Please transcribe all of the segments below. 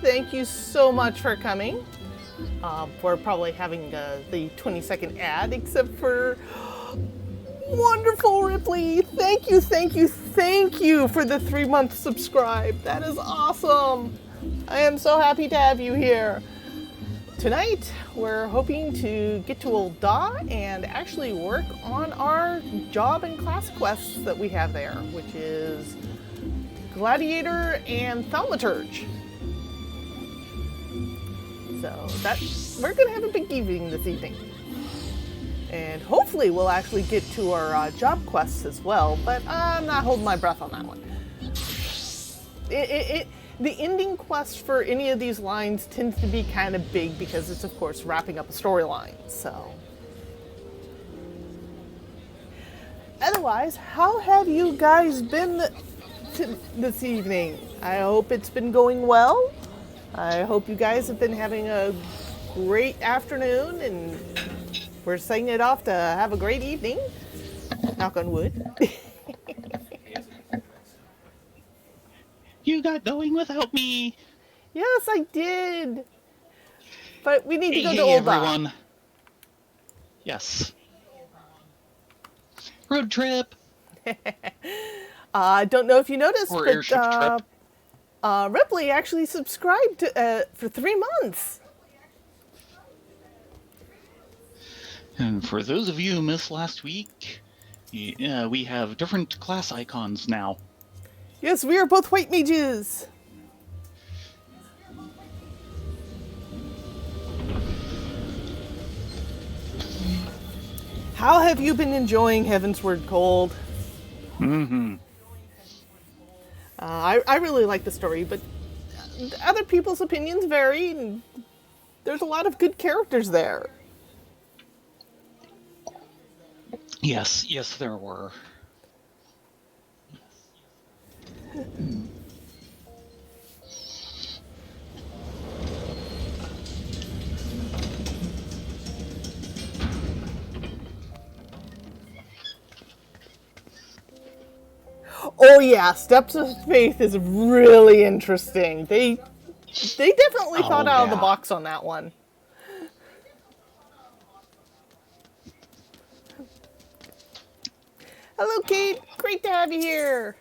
Thank you so much for coming. We're probably having the 20-second ad, except for wonderful Ripley. Thank you, thank you, thank you for the 3-month subscribe. That is awesome. I am so happy to have you here. Tonight, we're hoping to get to Old Da and actually work on our job and class quests that we have there, which is Gladiator and Thaumaturge. So we're going to have a big evening this evening. And hopefully we'll actually get to our job quests as well, but I'm not holding my breath on that one. The ending quest for any of these lines tends to be kind of big because it's, of course, wrapping up a storyline, so. Otherwise, how have you guys been this evening? I hope it's been going well. I hope you guys have been having a great afternoon and we're setting it off to have a great evening. Knock on wood. You got going without me. Yes, I did. But we need to go to Hey, Old Da. everyone. Yes. Road trip. I don't know if you noticed, Or airship trip. Ripley actually subscribed for 3 months. And for those of you who missed last week, we have different class icons now. Yes, we are both white mages. How have you been enjoying Heavensward Cold? Mm-hmm. I really like the story, but other people's opinions vary, and there's a lot of good characters there. Yes, there were. Oh yeah, Steps of Faith is really interesting. They definitely thought out of the box on that one. Hello, Kate. Great to have you here.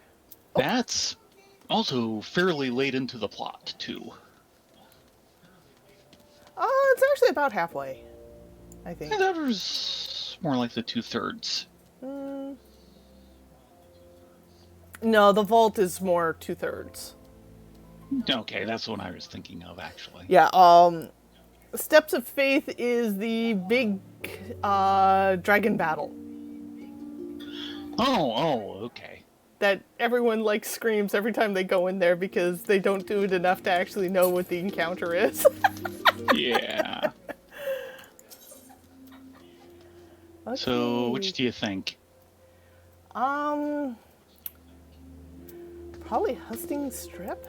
That's also fairly late into the plot, too. It's actually about halfway, I think. That was more like the 2/3. No, the vault is more 2/3. Okay, that's what I was thinking of, actually. Yeah, Steps of Faith is the big dragon battle. Oh, okay. That everyone screams every time they go in there because they don't do it enough to actually know what the encounter is. Yeah. Okay. So, which do you think? Probably Husting Strip.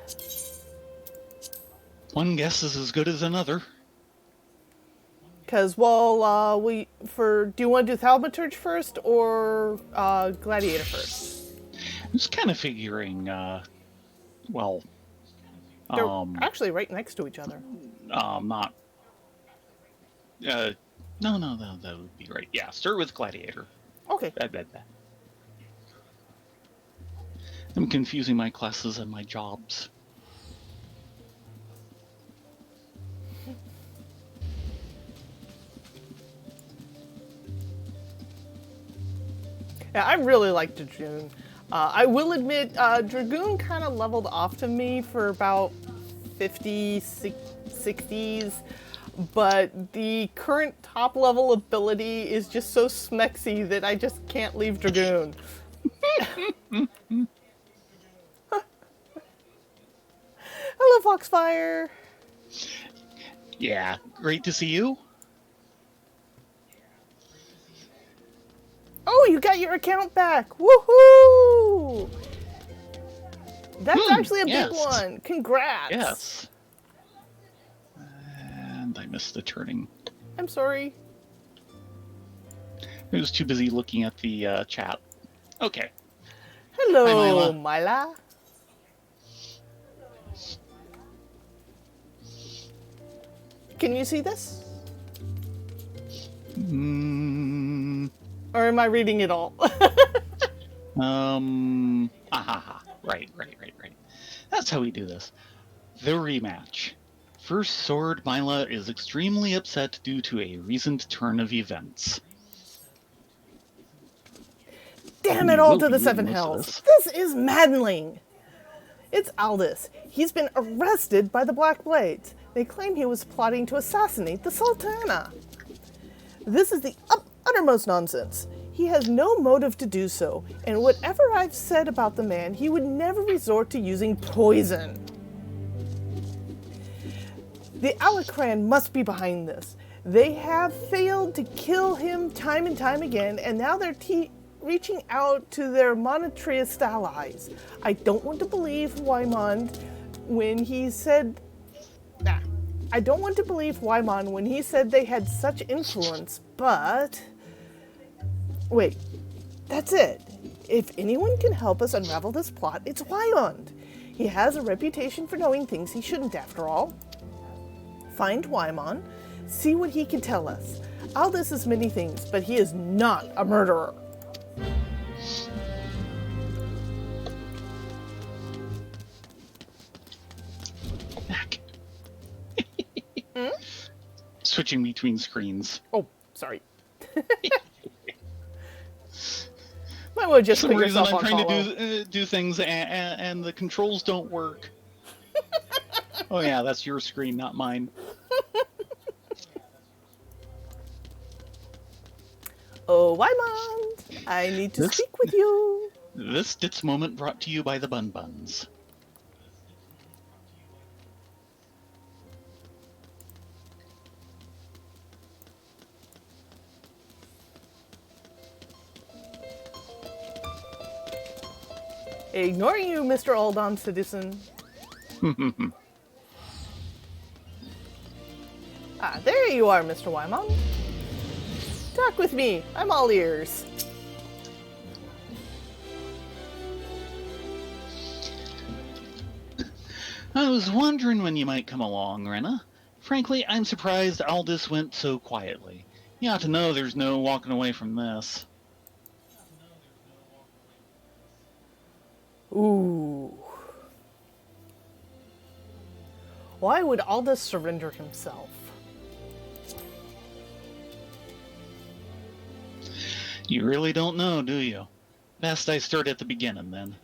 One guess is as good as another. Because, do you want to do Thaumaturge first or Gladiator first? I was kind of figuring, They're actually right next to each other. not. No, that would be right. Yeah, start with Gladiator. Okay. I'm confusing my classes and my jobs. Yeah, I really like Dragoon. I will admit, Dragoon kind of leveled off to me for about 50s, 60s, but the current top level ability is just so smexy that I just can't leave Dragoon. Hello, Foxfire. Yeah, great to see you. Oh, you got your account back. Woohoo! That's actually a big one. Congrats. Yes. And I missed the turning. I'm sorry. I was too busy looking at the chat. Okay. Hello, Myla. Can you see this? Mm, Or am I reading it all? right. That's how we do this. The rematch. First Sword Mila is extremely upset due to a recent turn of events. Damn it You all will to be the reading seven most of hells. this. This is maddening. It's Aldous. He's been arrested by the Black Blades. They claim he was plotting to assassinate the Sultana. This is the uttermost nonsense. He has no motive to do so, and whatever I've said about the man, he would never resort to using poison. The Alacran must be behind this. They have failed to kill him time and time again, and now they're reaching out to their monetarist allies. I don't want to believe Wymond when he said... I don't want to believe Wymond when he said they had such influence, but... Wait, that's it. If anyone can help us unravel this plot, it's Wymond. He has a reputation for knowing things he shouldn't, after all. Find Wymond, see what he can tell us. Aldous is many things, but he is not a murderer. Back. Switching between screens. Oh, sorry. Might want to just For put some reason, yourself I'm on trying follow. to do things and the controls don't work. Oh yeah, that's your screen, not mine. Oh, Wymond, I need to speak with you. This Ditz moment brought to you by the Bun Buns. Ignoring you, Mr. Aldon Citizen. There you are, Mr. Wymond. Talk with me. I'm all ears. I was wondering when you might come along, Rena. Frankly, I'm surprised all this went so quietly. You ought to know there's no walking away from this. Ooh. Why would Aldous surrender himself? You really don't know, do you? Best I start at the beginning, then.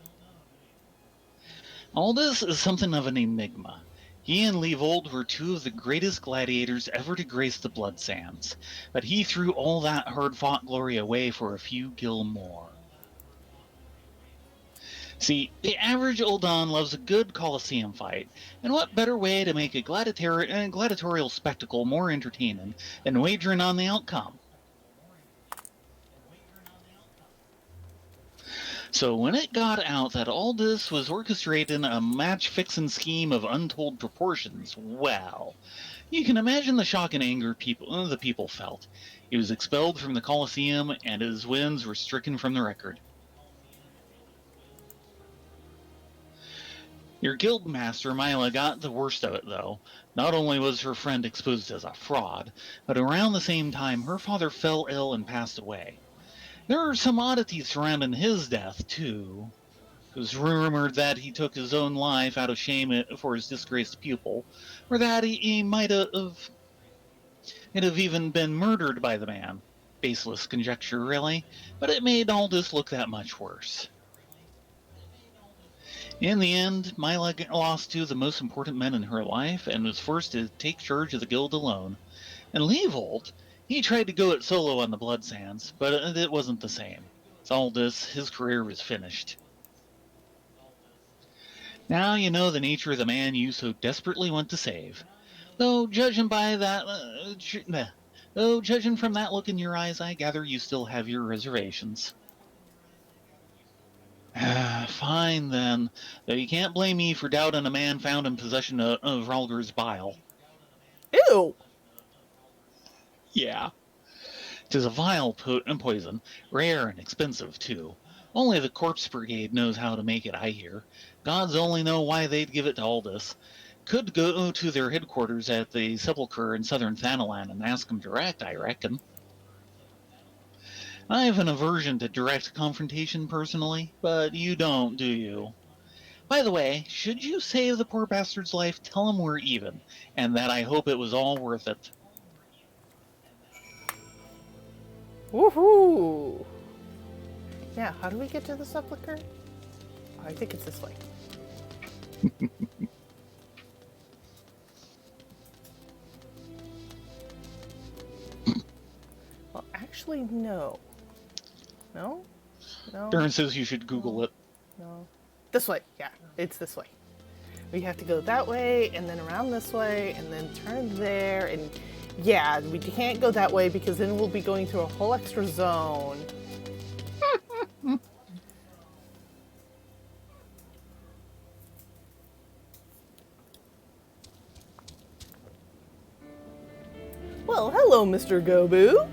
Aldous is something of an enigma. He and Leovold were two of the greatest gladiators ever to grace the blood sands, but he threw all that hard-fought glory away for a few gil more. See, the average Uldon loves a good Colosseum fight, and what better way to make a gladiatorial spectacle more entertaining than wagering on the outcome? So when it got out that all this was orchestrating a match-fixing scheme of untold proportions, well, you can imagine the shock and anger the people felt. He was expelled from the Colosseum, and his wins were stricken from the record. Your guildmaster, Mila, got the worst of it, though. Not only was her friend exposed as a fraud, but around the same time her father fell ill and passed away. There are some oddities surrounding his death, too. It was rumored that he took his own life out of shame for his disgraced pupil, or that he might have even been murdered by the man. Baseless conjecture, really, but it made all this look that much worse. In the end, Mila lost two of the most important men in her life and was forced to take charge of the guild alone. And Leovold, he tried to go it solo on the Blood Sands, but it wasn't the same. With all this, his career was finished. Now you know the nature of the man you so desperately want to save. Though judging from that look in your eyes, I gather you still have your reservations. Fine, then. Though you can't blame me for doubting a man found in possession of Ralger's bile. Ew! Yeah. 'Tis a vile poison, rare and expensive, too. Only the Corpse Brigade knows how to make it, I hear. Gods only know why they'd give it to Aldous. Could go to their headquarters at the Sepulchre in southern Thanalan and ask them direct, I reckon. I have an aversion to direct confrontation personally, but you don't, do you? By the way, should you save the poor bastard's life, tell him we're even, and that I hope it was all worth it. Woohoo! Yeah, how do we get to the Sepulchre? Oh, I think it's this way. Well, actually, no. No? No? Darren says you should Google it. No. This way. Yeah, it's this way. We have to go that way, and then around this way, and then turn there, and yeah, we can't go that way because then we'll be going through a whole extra zone. Well, hello, Mr. Gobu.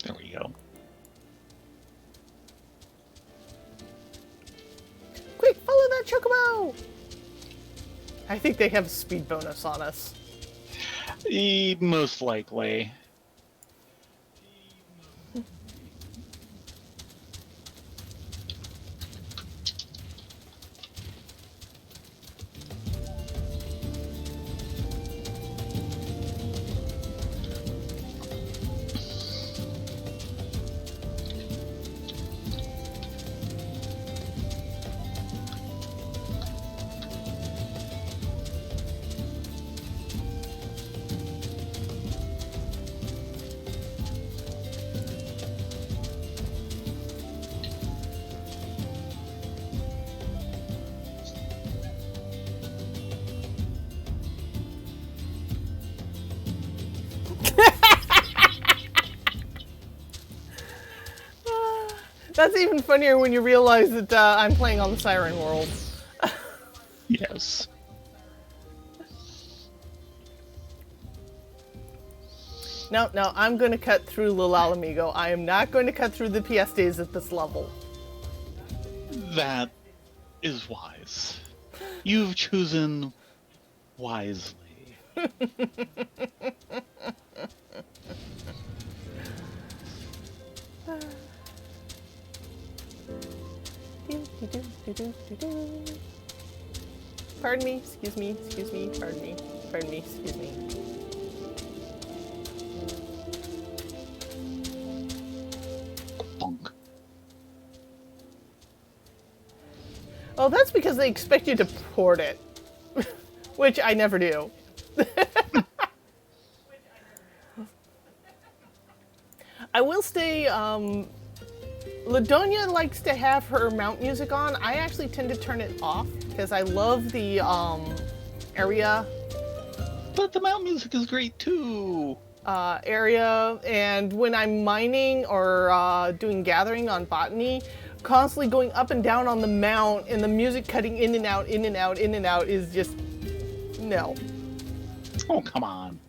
There we go. Quick, follow that chocobo! I think they have a speed bonus on us. Most likely. That's even funnier when you realize that I'm playing on the Siren World. Yes. No, I'm going to cut through Lil Amigo. I am not going to cut through the PSDs at this level. That is wise. You've chosen wisely. Pardon me, excuse me, pardon me, excuse me. Bonk. Oh, that's because they expect you to port it, which I never do. I will say, Ladonia likes to have her mount music on. I actually tend to turn it off because I love the area. But the mount music is great too. Area, and when I'm mining or doing gathering on botany, constantly going up and down on the mount and the music cutting in and out, in and out, in and out is just no. Oh, come on.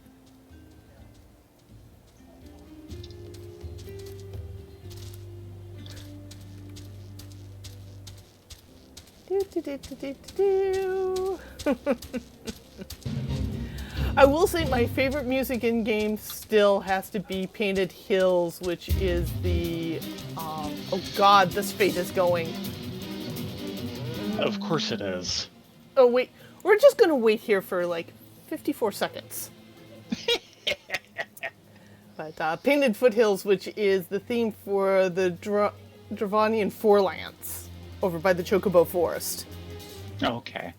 I will say my favorite music in game still has to be Painted Hills, which is the oh god, this fate is going. Of course it is. Oh wait, we're just gonna wait here for like 54 seconds. But Painted Foothills, which is the theme for the Dravanian Forelands over by the Chocobo Forest. Okay.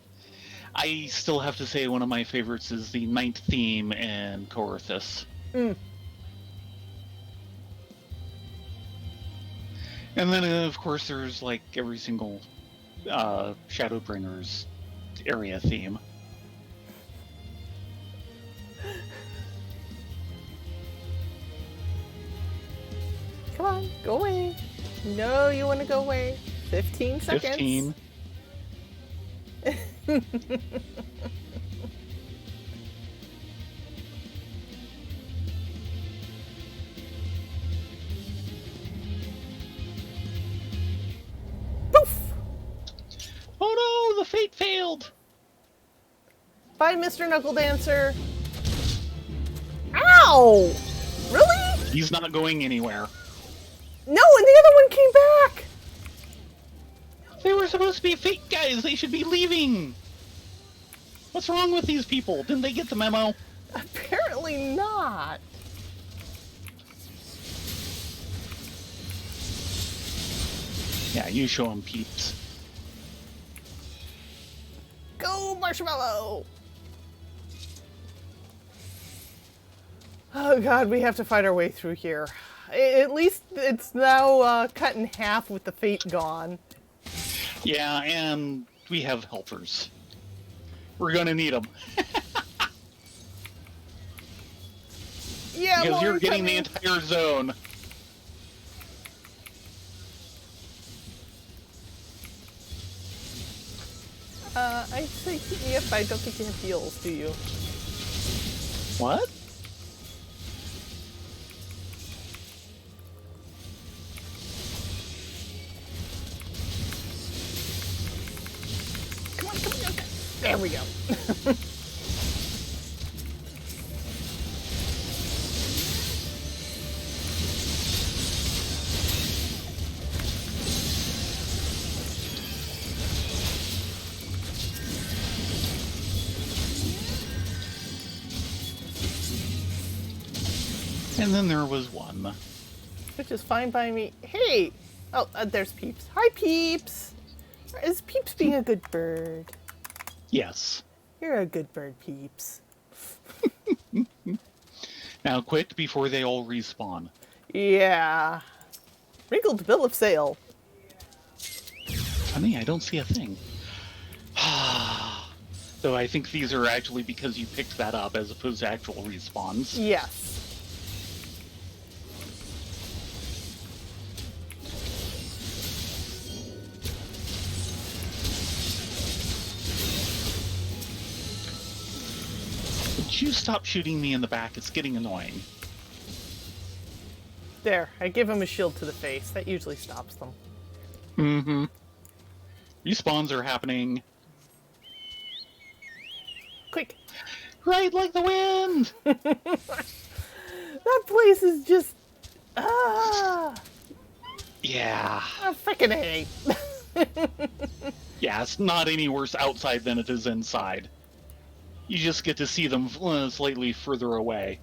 I still have to say one of my favorites is the ninth theme in Coerthus. Mm. And then, of course, there's like every single Shadowbringers area theme. Come on, go away. No, you want to go away. 15 seconds. 15. Bye, Mr. Knuckle Dancer. Ow! Really? He's not going anywhere. No, and the other one came back. They were supposed to be fake guys. They should be leaving. What's wrong with these people? Didn't they get the memo? Apparently not. Yeah, you show them, peeps. Go, Marshmallow! Oh god, we have to fight our way through here. At least it's now cut in half with the fate gone. Yeah, and we have helpers. We're gonna need them. Yeah, because more you're getting the coming. entire zone. I think, yep, I don't think you have heals, do you? What? Come on, come on, come on. There we go. And then there was one. Which is fine by me. Hey! Oh, there's Peeps. Hi, Peeps! Is Peeps being a good bird? Yes. You're a good bird, Peeps. Now quick before they all respawn. Yeah. Wrinkled bill of sale. Funny, I don't see a thing. Though I think these are actually because you picked that up as opposed to actual respawns. Yes. Would you stop shooting me in the back? It's getting annoying. There, I give him a shield to the face. That usually stops them. Mm-hmm. Respawns are happening. Quick! Right like the wind! That place is just... Ah! Yeah. Frickin' A. Yeah, it's not any worse outside than it is inside. You just get to see them slightly further away.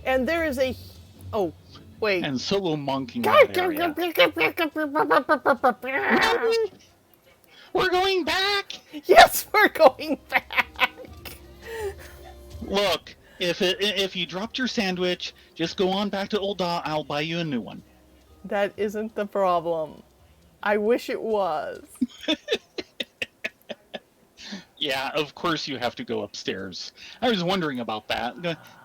And there is a... Oh, wait. And solo monking that area. We're going back! Yes, we're going back! Look, if you dropped your sandwich, just go on back to Old Da. I'll buy you a new one. That isn't the problem. I wish it was. Yeah, of course you have to go upstairs. I was wondering about that.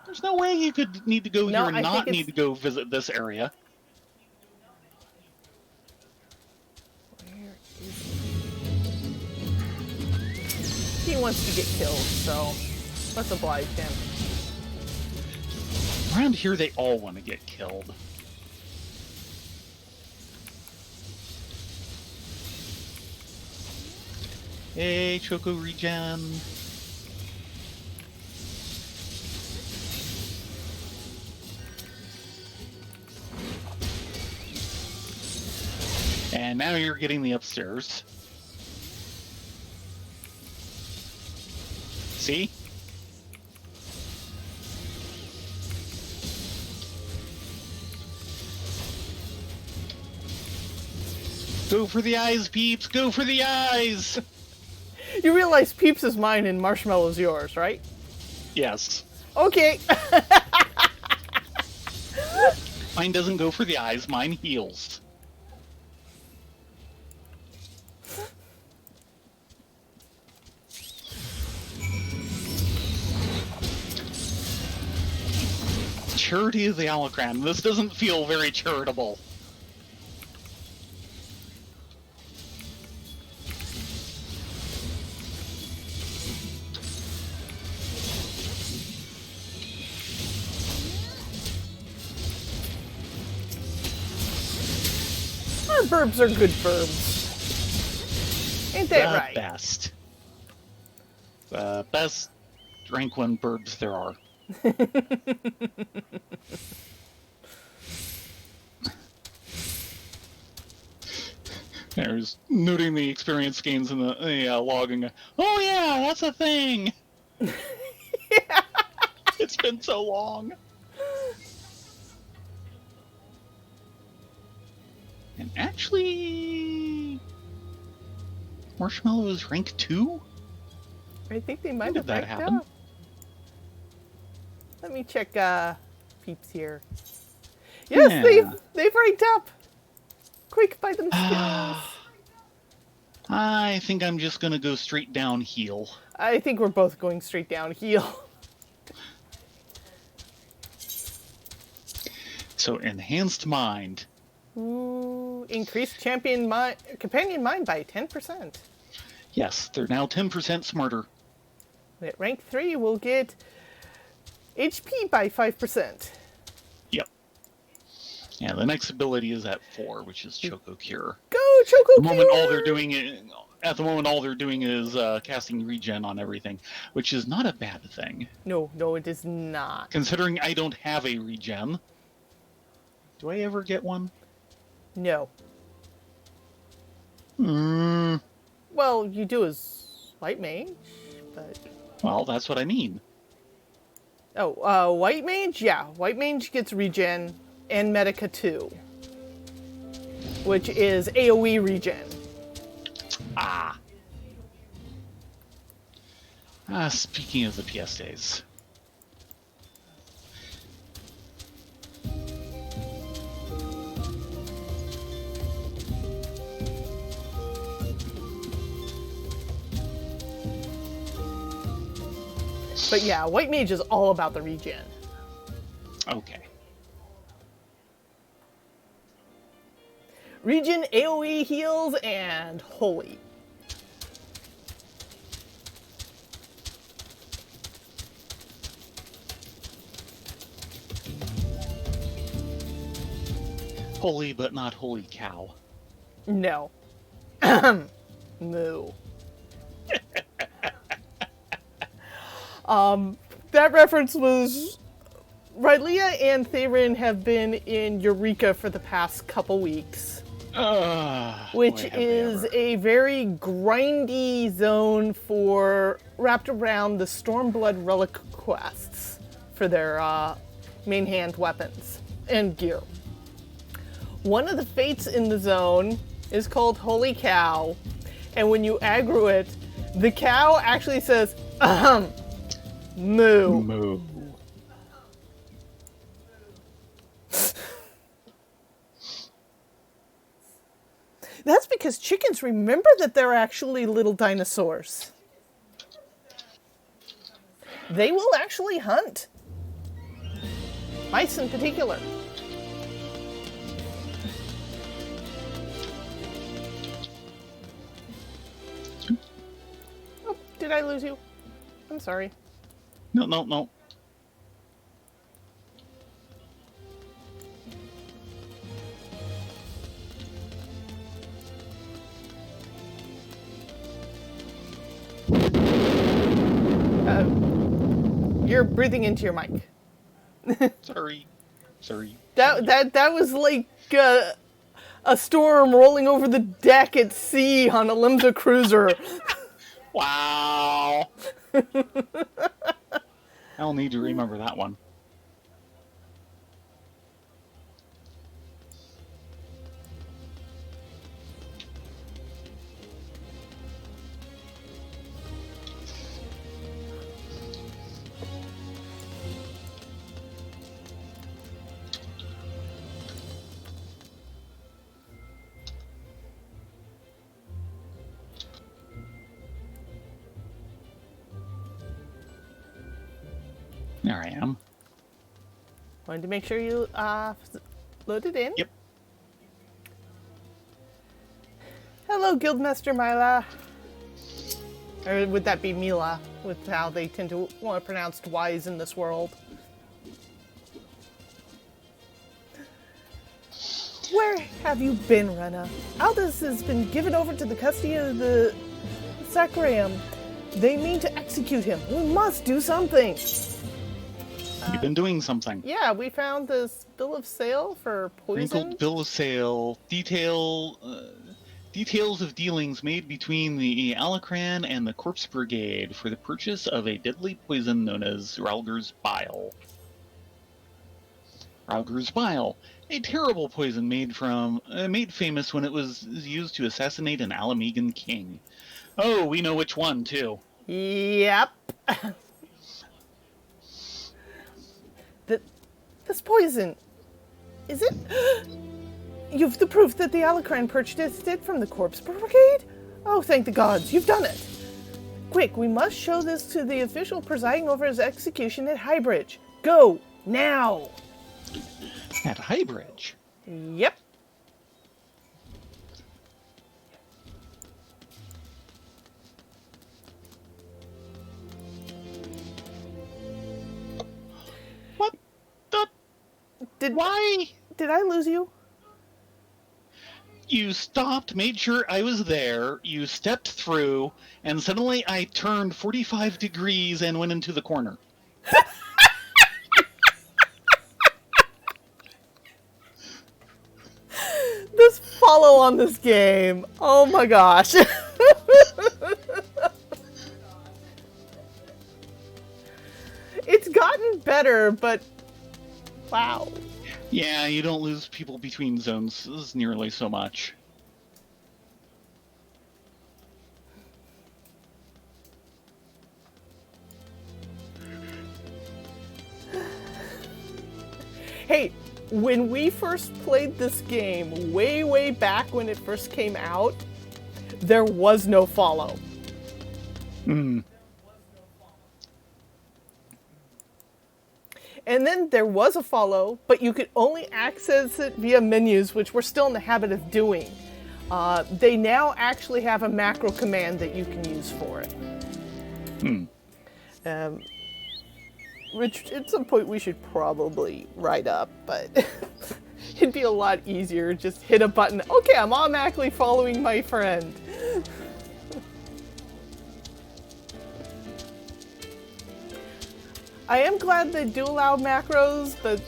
There's no way you could need to go No, here and I not think need to go visit this area. Where is he? He wants to get killed, so let's oblige him. Around here, they all want to get killed. Hey, Choco regen. And now you're getting the upstairs. See? Go for the eyes, peeps! Go for the eyes! You realize Peeps is mine and Marshmallow's yours, right? Yes. Okay. Mine doesn't go for the eyes, mine heals. Charity of the Holocran. This doesn't feel very charitable. Our burbs are good burbs. Ain't that The right? best. Best rank 1 birds there are. There's noting the experience gains in the log and go, oh yeah, that's a thing! Yeah. It's been so long. And actually, Marshmallow is rank 2? I think they might When have did that ranked happen? up. Let me check peeps here. Yes, Yeah. they've ranked up. Quick by themselves. I think I'm just gonna go straight down heel. I think we're both going straight downhill. So enhanced mind. Ooh, increased companion mind by 10%. Yes, they're now 10% smarter. At rank 3, we'll get HP by 5%. Yep. Yeah, the next ability is at 4, which is Choco Cure. Go, Choco At the moment, Cure! all they're doing is casting regen on everything, which is not a bad thing. No, it is not. Considering I don't have a regen. Do I ever get one? No. Well, you do as White Mage, but... Well, that's what I mean. Oh, White Mage? Yeah, White Mage gets regen and Medica 2, which is AoE regen. Speaking of the PS days. But yeah, White Mage is all about the regen. Okay. Regen, AoE heals, and Holy. Holy but not holy cow. No. Moo. That reference was... Rylea and Theron have been in Eureka for the past couple weeks. Which is a very grindy zone wrapped around the Stormblood relic quests for their main hand weapons and gear. One of the fates in the zone is called Holy Cow, and when you aggro it, the cow actually says, moo. Moo. That's because chickens remember that they're actually little dinosaurs. They will actually hunt. Mice in particular. Oh, did I lose you? I'm sorry. No. You're breathing into your mic. Sorry. That was like a storm rolling over the deck at sea on a Limsa cruiser. Wow. I'll need to remember that one. There I am. Wanted to make sure you loaded in. Yep. Hello, Guildmaster Mila. Or would that be Mila, with how they tend to want to pronounce Y's in this world? Where have you been, Rena? Aldous has been given over to the custody of the Sacram. They mean to execute him. We must do something. You've been doing something. Yeah, we found this bill of sale for poison. Wrinkled bill of sale. Details of dealings made between the Alacran and the Corpse Brigade for the purchase of a deadly poison known as Rauger's Bile. Rauger's Bile, a terrible poison made famous when it was used to assassinate an Alamegan king. Oh, we know which one, too. Yep. This poison, is it? You've the proof that the Alacran purchased it from the Corpse Brigade? Oh, thank the gods, you've done it. Quick, we must show this to the official presiding over his execution at Highbridge. Go, now. At Highbridge? Yep. What the? Why? Did I lose you? You stopped, made sure I was there, you stepped through, and suddenly I turned 45 degrees and went into the corner. This follow on this game. Oh my gosh. It's gotten better, but wow. Yeah, you don't lose people between zones nearly so much. Hey, when we first played this game, way back when it first came out, there was no follow. And then there was a follow, but you could only access it via menus, which we're still in the habit of doing. They now actually have a macro command that you can use for it. Which at some point we should probably write up, but it'd be a lot easier. Just hit a button. Okay, I'm automatically following my friend. I am glad they do allow macros, but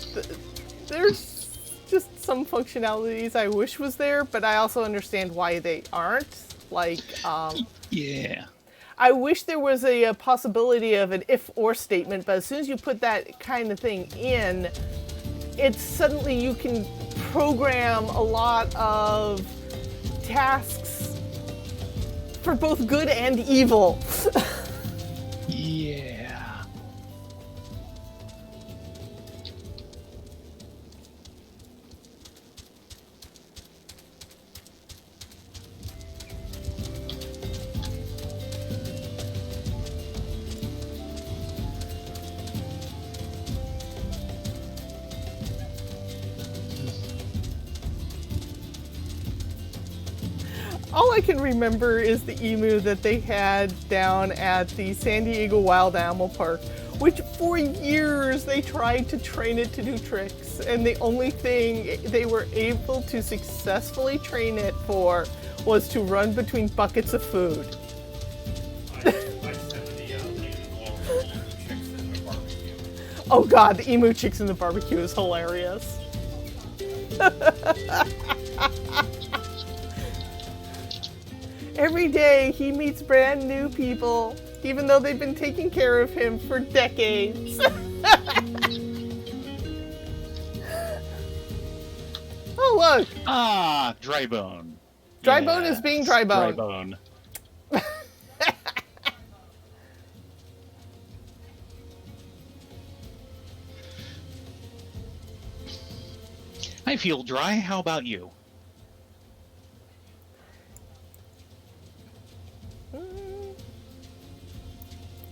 there's just some functionalities I wish was there, but I also understand why they aren't. Like, yeah. I wish there was a possibility of an if-or statement, but as soon as you put that kind of thing in, it's suddenly you can program a lot of tasks for both good and evil. Yeah. All I can remember is the emu that they had down at the San Diego Wild Animal Park, which for years they tried to train it to do tricks, and the only thing they were able to successfully train it for was to run between buckets of food. Oh god, the emu chicks in the barbecue is hilarious. Every day he meets brand new people, even though they've been taking care of him for decades. Oh, look. Ah, Drybone. Drybone is being Drybone. Drybone. I feel dry. How about you?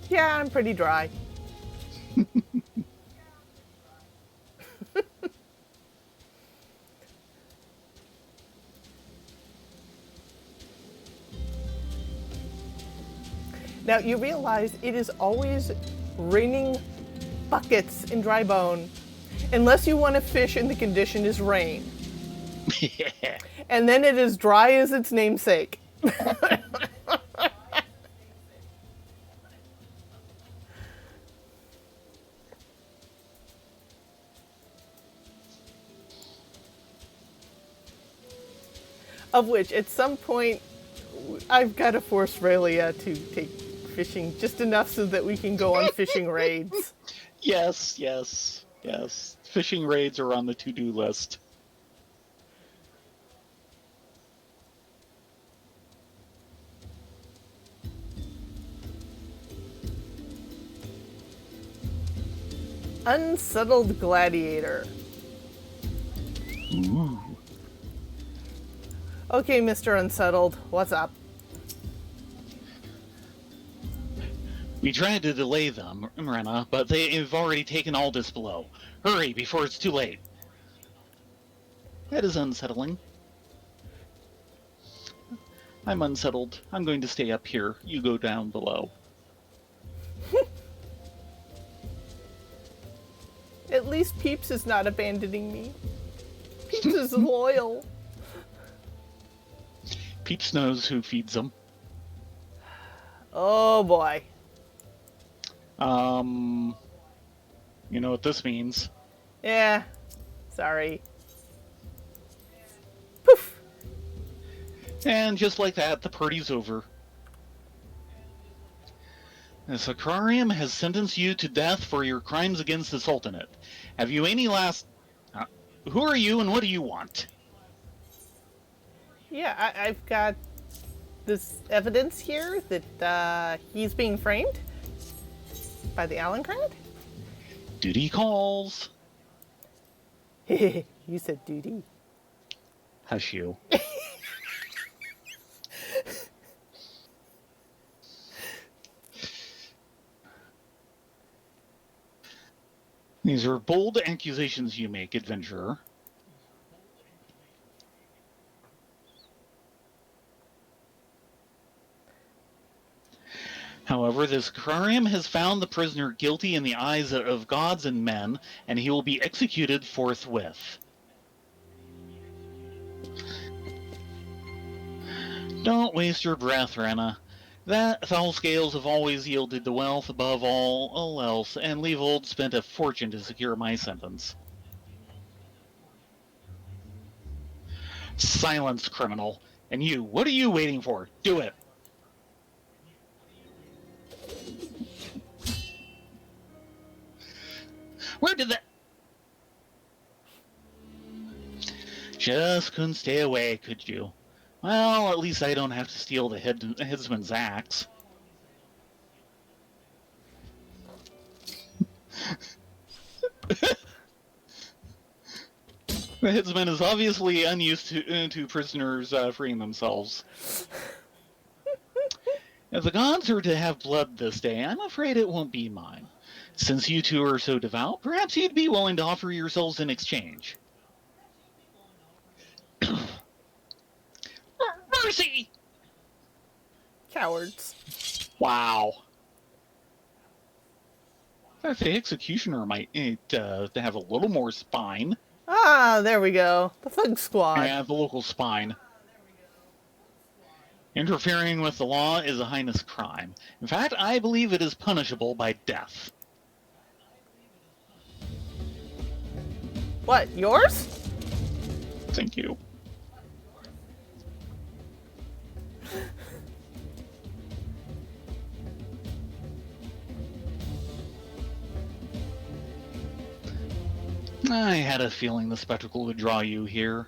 Yeah, I'm pretty dry. Now, you realize it is always raining buckets in Drybone, unless you want to fish and the condition is rain. Yeah. And then it is dry as its namesake. Of which, at some point, I've got to force Raylia to take fishing just enough so that we can go on fishing raids. Yes, yes, yes. Fishing raids are on the to-do list. Unsettled gladiator. Ooh. Okay, Mr. Unsettled, what's up? We tried to delay them, Rena, but they've already taken Aldous below. Hurry, before it's too late. That is unsettling. I'm unsettled. I'm going to stay up here. You go down below. At least Peeps is not abandoning me. Peeps is loyal. Peeps knows who feeds them. Oh boy. You know what this means. Yeah. Sorry. Poof. And just like that, the party's over. The Sacrarium has sentenced you to death for your crimes against the Sultanate. Have you any last... who are you and what do you want? Yeah, I've got this evidence here that he's being framed by the Allen crowd. Duty calls. You said duty. Hush you. These are bold accusations you make, adventurer. However, the Sacrarium has found the prisoner guilty in the eyes of gods and men, and he will be executed forthwith. Don't waste your breath, Rena. That foul scales have always yielded the wealth above all else, and Leavold spent a fortune to secure my sentence. Silence, criminal. And you, what are you waiting for? Do it. Where did that... Just couldn't stay away, could you? Well, at least I don't have to steal the headsman's axe. The headsman is obviously unused to prisoners freeing themselves. If the gods are to have blood this day, I'm afraid it won't be mine. Since you two are so devout, perhaps you'd be willing to offer yourselves in exchange. Mercy! Cowards. Wow. I thought the executioner might have a little more spine. Ah, there we go. The Thug Squad. Yeah, the local spine. Interfering with the law is a heinous crime. In fact, I believe it is punishable by death. What, yours? Thank you. I had a feeling the spectacle would draw you here.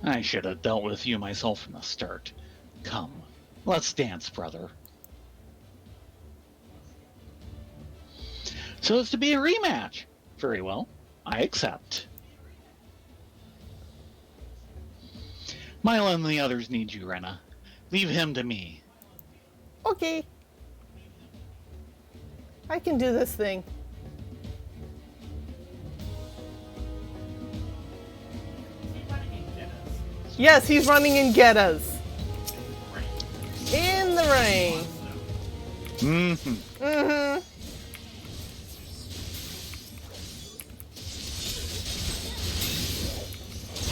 I should have dealt with you myself from the start. Come, let's dance, brother. So it's to be a rematch. Very well, I accept. Mila and the others need you, Rena. Leave him to me. Okay. I can do this thing. Yes, he's running in Geddas. In the rain. Mm-hmm. Mm-hmm.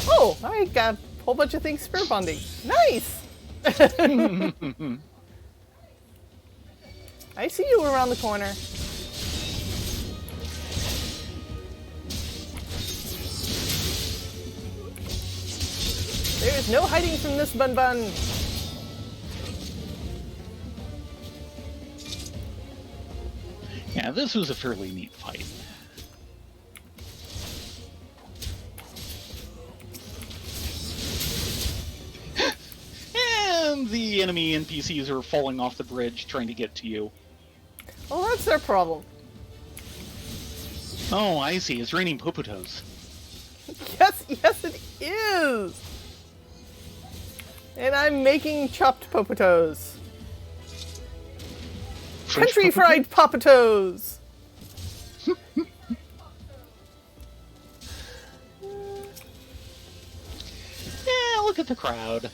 Oh, I got a whole bunch of things spear bonding. Nice. I see you around the corner. There's no hiding from this Bun Bun. Yeah, this was a fairly neat fight. And the enemy NPCs are falling off the bridge trying to get to you. Well, that's their problem. Oh, I see. It's raining popotos. Yes, yes it is. And I'm making chopped popotos. Country fried popotos. Yeah, look at the crowd.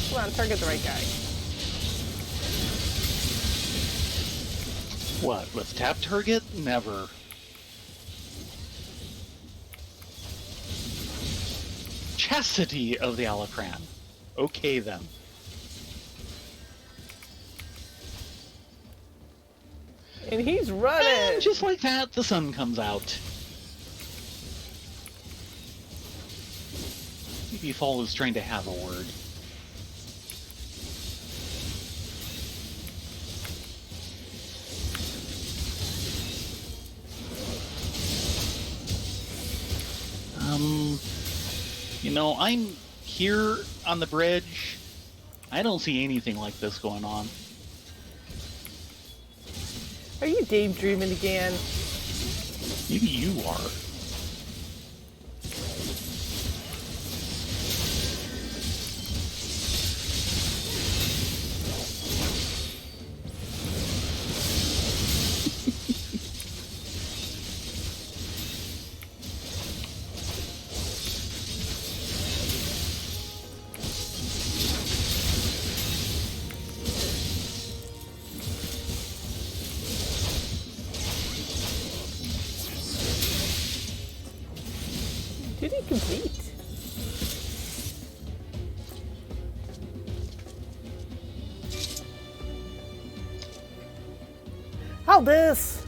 Come on, target the right guy. What, with tap target? Never. Chastity of the Alacran. Okay, then. And he's running. And just like that, the sun comes out. Maybe Fall is trying to have a word. You know, I'm here on the bridge. I don't see anything like this going on. Are you daydreaming again? Maybe you are. Did he complete? How this?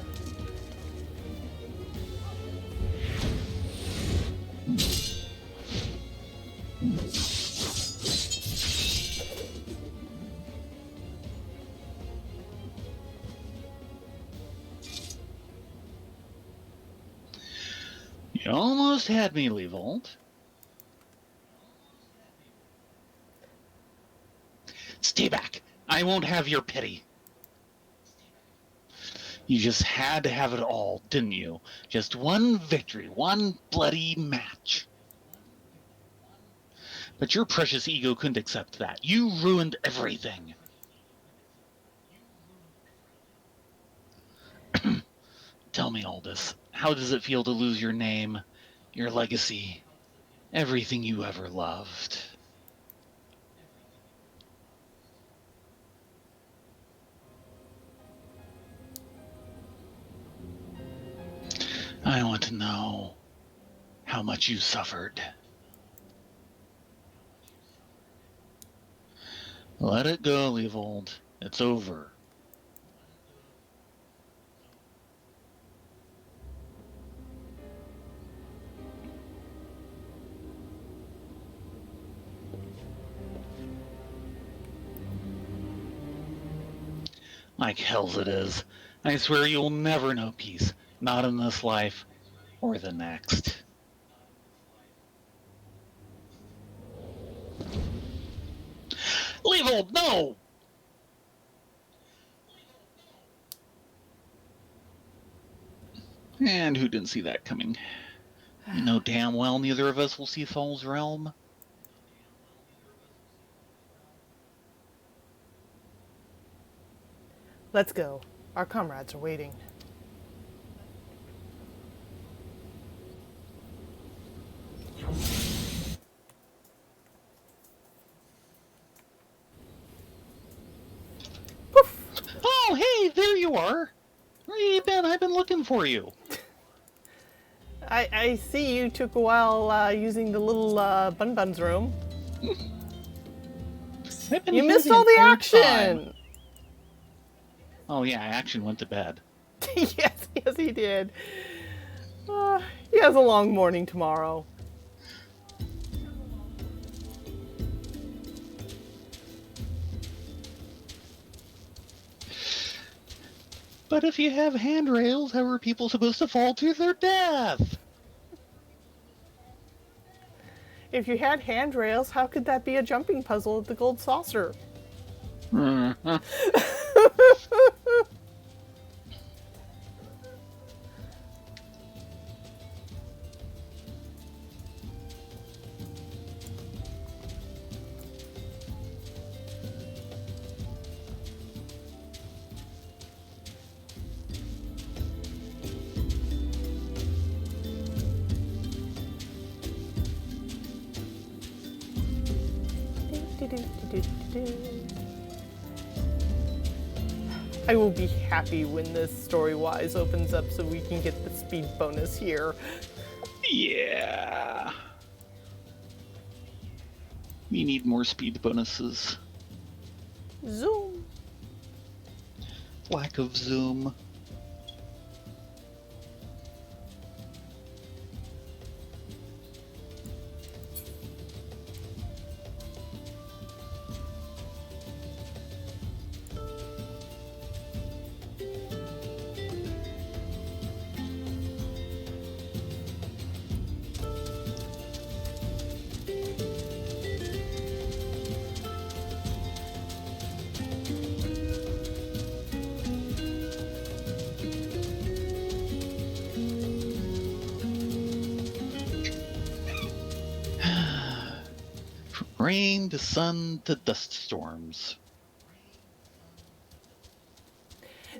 You almost had me, Levold. Stay back. I won't have your pity. You just had to have it all, didn't you? Just one victory, one bloody match. But your precious ego couldn't accept that. You ruined everything. Tell me, Aldous, how does it feel to lose your name, your legacy, everything you ever loved? I want to know how much you suffered. Let it go, Levold. It's over. Like hell's it is. I swear you'll never know peace. Not in this life or the next. Levold, no! And who didn't see that coming? You know damn well neither of us will see Thal's realm. Let's go. Our comrades are waiting. Poof! Oh, hey, there you are. Where you been? I've been looking for you. I see you took a while using the little Bun Bun's room. You missed all the action! Oh yeah, action went to bed. Yes, he did. He has a long morning tomorrow. But if you have handrails, how are people supposed to fall to their death? If you had handrails, how could that be a jumping puzzle at the gold saucer? Mhm. I will be happy when this story-wise opens up so we can get the speed bonus here. Yeah. We need more speed bonuses. Zoom. Lack of zoom. Rain to sun to dust storms.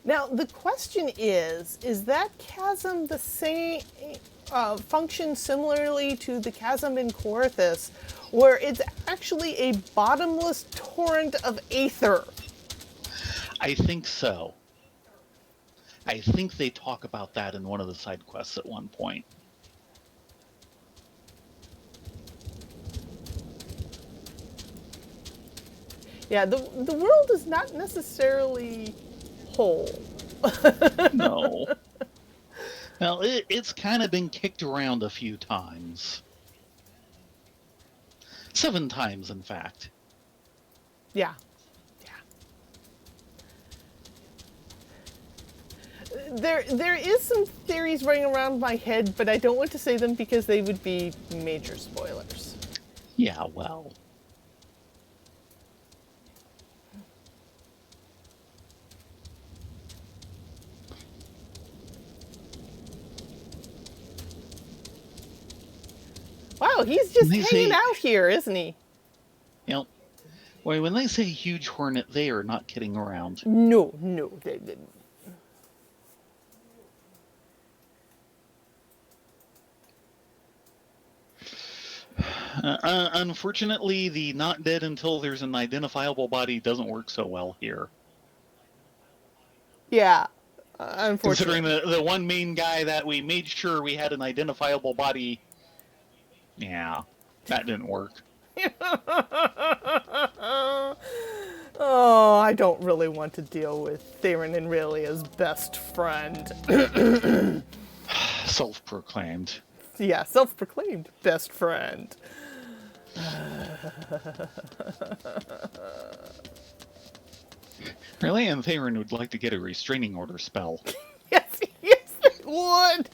Now, the question is that chasm the same, function similarly to the chasm in Coerthus, where it's actually a bottomless torrent of aether? I think so. I think they talk about that in one of the side quests at one point. Yeah, the world is not necessarily whole. No. Well, it's kind of been kicked around a few times. 7 times, in fact. Yeah. There is some theories running around my head, but I don't want to say them because they would be major spoilers. Yeah, well. Wow, he's just hanging out here, isn't he? Yep. Well, when they say huge hornet, they are not kidding around. No. Unfortunately, the not dead until there's an identifiable body doesn't work so well here. Yeah, unfortunately. Considering the one main guy that we made sure we had an identifiable body, yeah, that didn't work. Oh, I don't really want to deal with Theron and Aurelia's best friend. Self-proclaimed. Yeah, self-proclaimed best friend. Aurelia and Theron would like to get a restraining order spell. Yes, they would.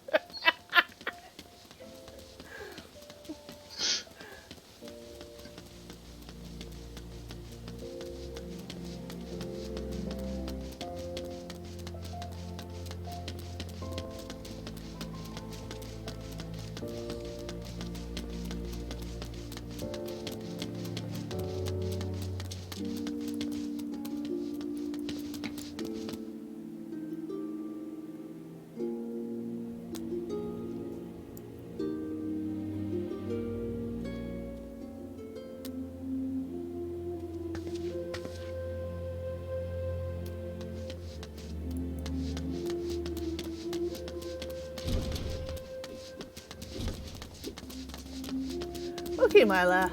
Okay, Mila.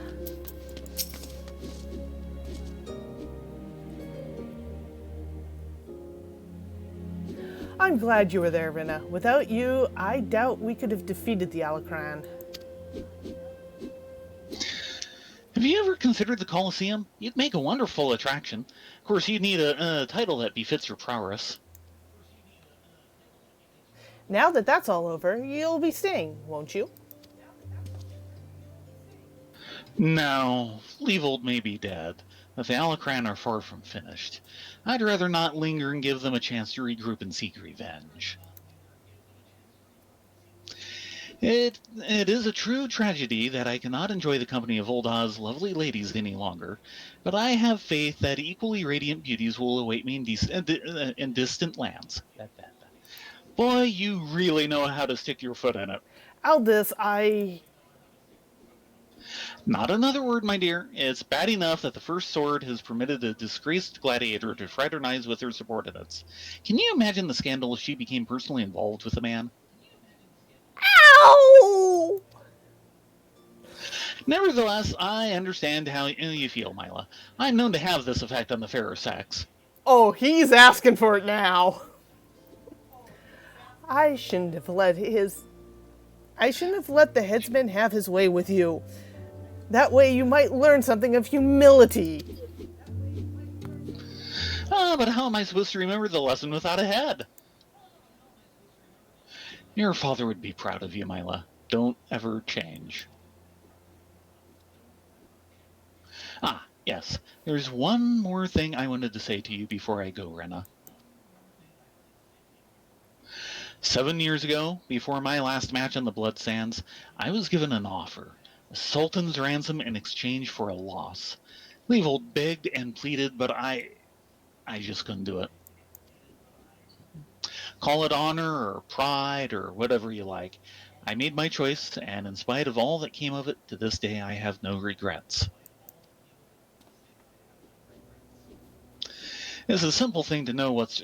I'm glad you were there, Rinna. Without you, I doubt we could have defeated the Alacran. Have you ever considered the Colosseum? You'd make a wonderful attraction. Of course, you'd need a title that befits your prowess. Now that that's all over, you'll be staying, won't you? No, Leavold may be dead, but the Alacran are far from finished. I'd rather not linger and give them a chance to regroup and seek revenge. It is a true tragedy that I cannot enjoy the company of Old Oz's lovely ladies any longer, but I have faith that equally radiant beauties will await me in distant lands. Boy, you really know how to stick your foot in it. Aldous, Not another word, my dear. It's bad enough that the First Sword has permitted a disgraced gladiator to fraternize with her subordinates. Can you imagine the scandal if she became personally involved with the man? Ow! Nevertheless, I understand how you feel, Mila. I'm known to have this effect on the fairer sex. Oh, he's asking for it now. I shouldn't have let the headsman have his way with you. That way you might learn something of humility. But how am I supposed to remember the lesson without a head? Your father would be proud of you, Mila. Don't ever change. Ah, yes. There's one more thing I wanted to say to you before I go, Rinna. 7 years ago, before my last match on the Blood Sands, I was given an offer. A sultan's ransom in exchange for a loss. Leavold begged and pleaded, but I just couldn't do it. Call it honor or pride or whatever you like. I made my choice, and in spite of all that came of it, to this day I have no regrets. It's a simple thing to know what's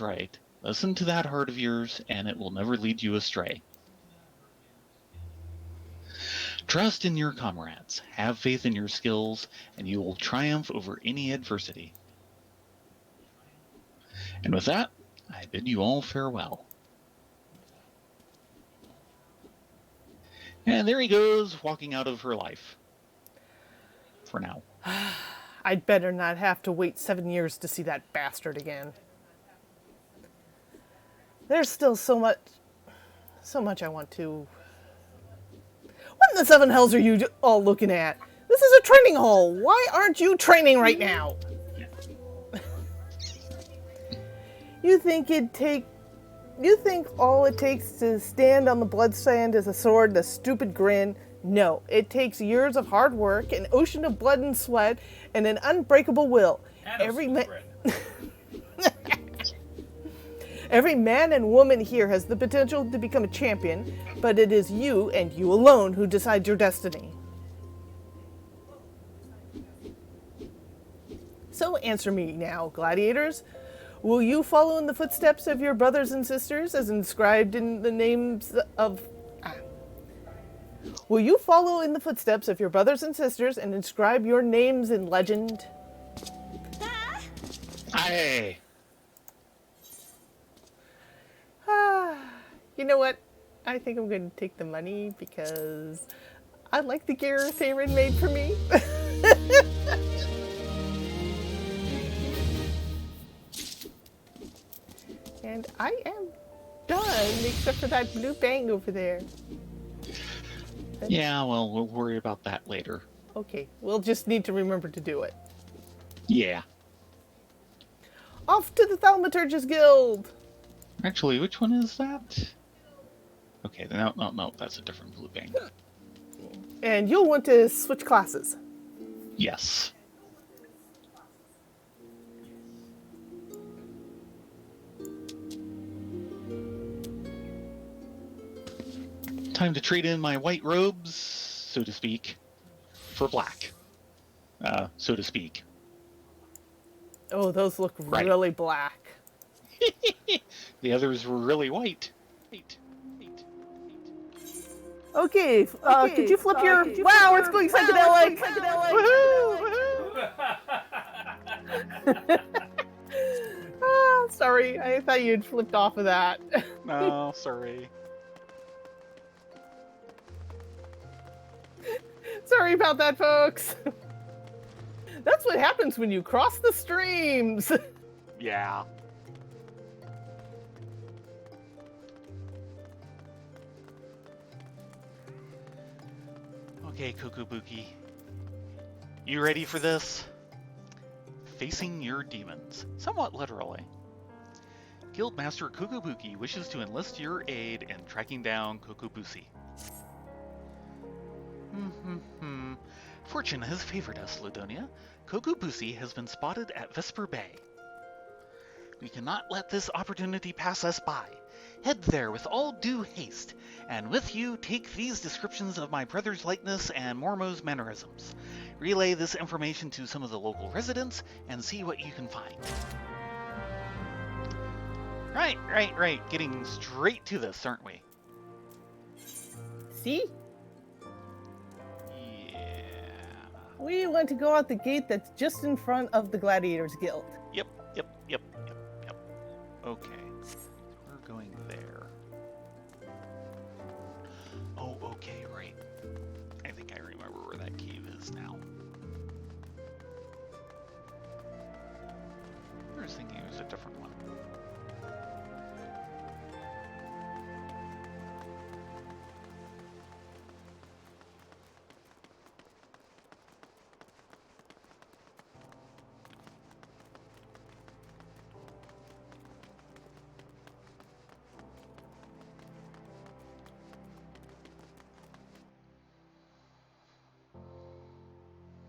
right. Listen to that heart of yours, and it will never lead you astray. Trust in your comrades, have faith in your skills, and you will triumph over any adversity. And with that, I bid you all farewell. And there he goes, walking out of her life. For now. I'd better not have to wait 7 years to see that bastard again. There's still so much I want to... What in the seven hells are you all looking at? This is a training hall. Why aren't you training right now? You think all it takes to stand on the blood sand is a sword and a stupid grin? No, it takes years of hard work, an ocean of blood and sweat, and an unbreakable will. Every man and woman here has the potential to become a champion, but it is you and you alone who decide your destiny. So answer me now, gladiators. Will you follow in the footsteps of your brothers and sisters as inscribed in the names of... Will you follow in the footsteps of your brothers and sisters and inscribe your names in legend? Aye. You know what? I think I'm going to take the money because I like the gear Theron made for me. And I am done, except for that blue bang over there. Yeah, well, we'll worry about that later. Okay, we'll just need to remember to do it. Yeah. Off to the Thaumaturgist Guild! Actually, which one is that? Okay, no, that's a different blue bang. And you'll want to switch classes. Yes. Time to trade in my white robes, so to speak, for black, so to speak. Oh, those look really black. The others were really white. Okay, could you flip your... Wow, it's going psychedelic! Woohoo! Sorry. sorry. I thought you'd flipped off of that. No, sorry. Sorry about that, folks. That's what happens when you cross the streams. Yeah. Okay, Kukubuki. You ready for this? Facing your demons. Somewhat literally. Guildmaster Kukubuki wishes to enlist your aid in tracking down Kokubusi. Fortune has favored us, Ludonia. Kokubusi has been spotted at Vesper Bay. We cannot let this opportunity pass us by. Head there with all due haste, and with you take these descriptions of my brother's likeness and Mormo's mannerisms. Relay this information to some of the local residents, and see what you can find. Right. Getting straight to this, aren't we? See? Yeah. We want to go out the gate that's just in front of the Gladiators Guild. Yep. Okay. We're going there. Oh, okay, right. I think I remember where that cave is now. I was thinking it was a different one.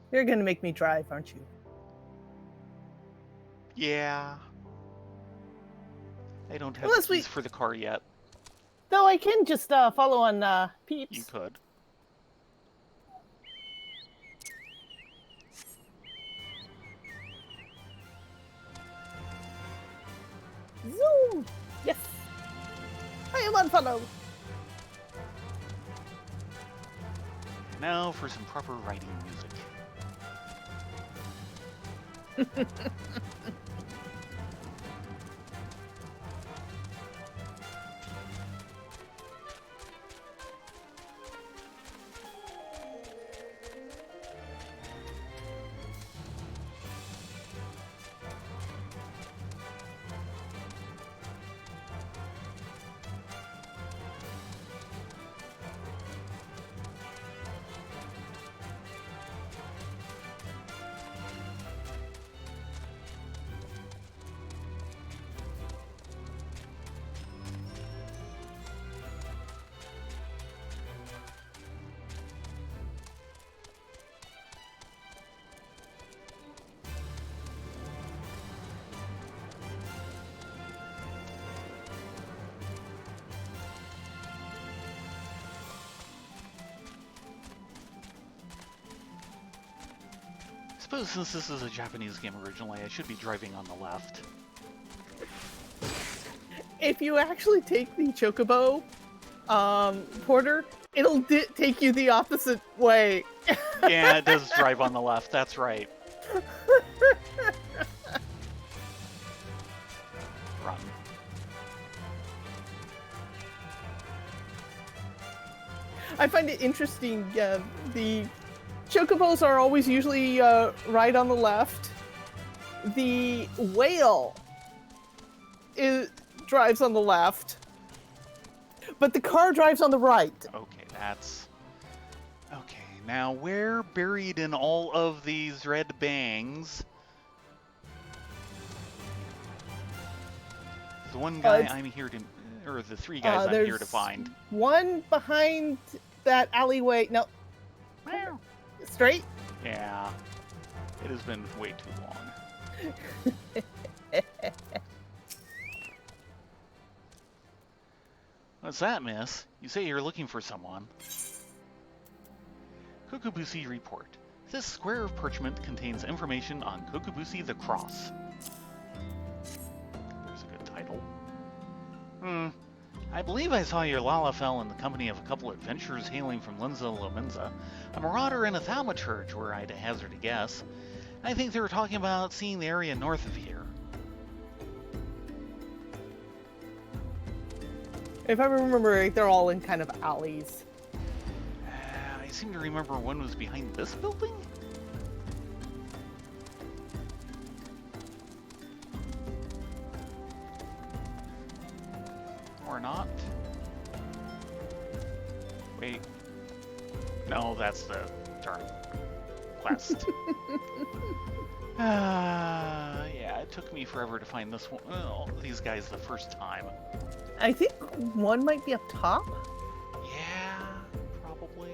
You're gonna make me drive, aren't you? Yeah. I don't have Unless keys for the car yet. Though I can just follow on You Peeps. could. Zoom! Yes! I am unfollowed! Now for some proper writing music. I suppose since this is a Japanese game originally, I should be driving on the left. If you actually take the Chocobo, Porter, it'll take you the opposite way. Yeah, it does drive on the left, that's right. Run. I find it interesting, the Chocobos are always usually right on the left. The whale drives on the left, but the car drives on the right. Okay, that's... Okay, now where buried in all of these red bangs... The one guy I'm here to... Or the three guys I'm here to find. One behind that alleyway. No. Straight? Yeah. It has been way too long. What's that, miss? You say you're looking for someone. Kokubusi Report. This square of parchment contains information on Kokubusi the Cross. There's a good title. I believe I saw your Lalafell in the company of a couple adventurers hailing from Linza Lomenza, a marauder in a thaumaturge, were I to hazard a guess. I think they were talking about seeing the area north of here. If I remember right, they're all in kind of alleys. I seem to remember one was behind this building? Or not? Wait. No, that's the darn quest. Yeah, it took me forever to find this one. Well, these guys the first time. I think one might be up top. Yeah, probably.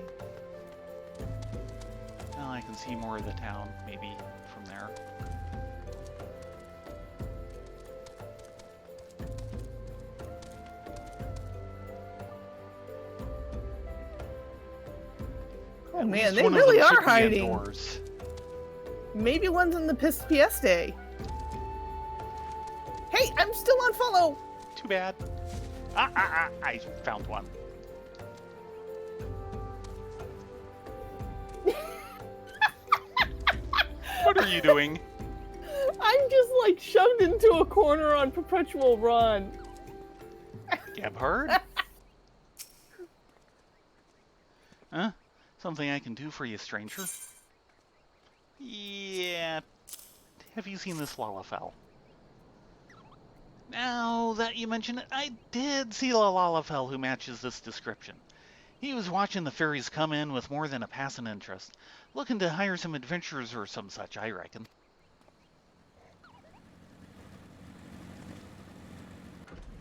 Well, I can see more of the town, maybe, from there. Oh man, At least they one of really them are should be hiding. indoors. Maybe one's in the Pieste. Hey, I'm still on follow. Too bad. I found one. What are you doing? I'm just like shoved into a corner on perpetual run. Gebhard? Huh? Something I can do for you, stranger? Yeah. Have you seen this Lalafell? Now that you mention it, I did see a Lalafell who matches this description. He was watching the fairies come in with more than a passing interest, looking to hire some adventurers or some such, I reckon.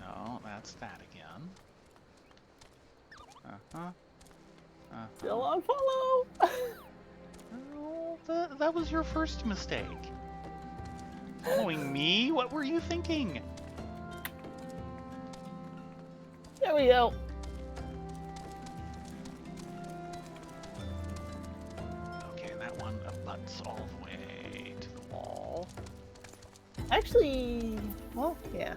No, that's that again. Still on follow. Oh, that was your first mistake. Following me? What were you thinking? There we go. Okay, and that one abuts all the way to the wall. Actually, well, yeah.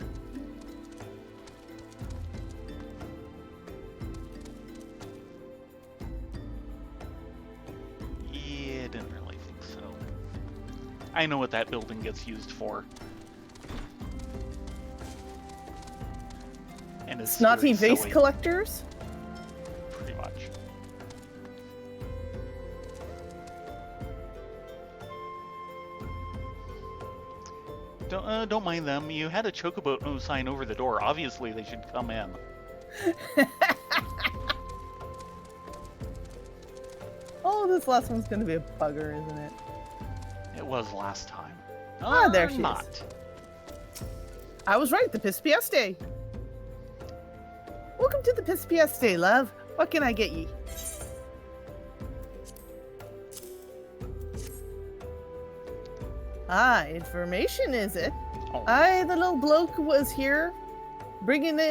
Yeah, didn't really think so. I know what that building gets used for. And it's Snotty very vase silly, collectors. pretty much. Don't mind them. You had a chocobo sign over the door. Obviously, they should come in. Oh, this last one's gonna be a bugger, isn't it? It was last time. Ah, there she is. Not. I was right, the Pieste. Welcome to the Pieste, love. What can I get ye? Ah, information, is it? Oh, The little bloke was here, bringing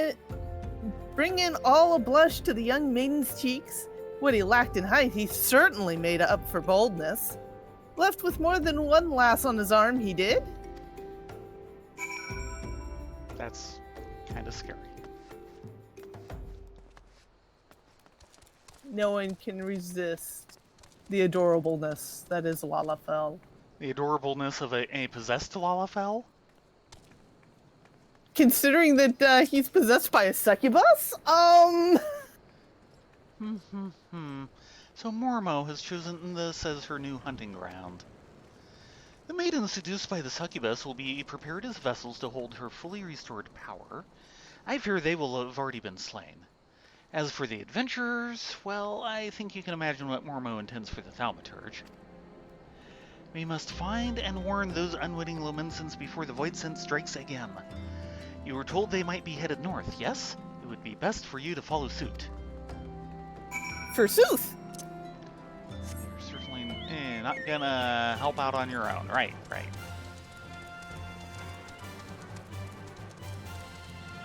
all a blush to the young maiden's cheeks. What he lacked in height, he certainly made up for boldness. Left with more than one lass on his arm, he did. that's kind of scary. No one can resist the adorableness that is Lalafell. The adorableness of a possessed Lalafell? Considering that he's possessed by a succubus? So Mormo has chosen this as her new hunting ground. The maidens seduced by the succubus will be prepared as vessels to hold her fully restored power. I fear they will have already been slain. As for the adventurers, well, I think you can imagine what Mormo intends for the thaumaturge. We must find and warn those unwitting Lomensons before the void sense strikes again. You were told they might be headed north, yes? It would be best for you to follow suit. Forsooth! You're certainly not gonna help out on your own. Right.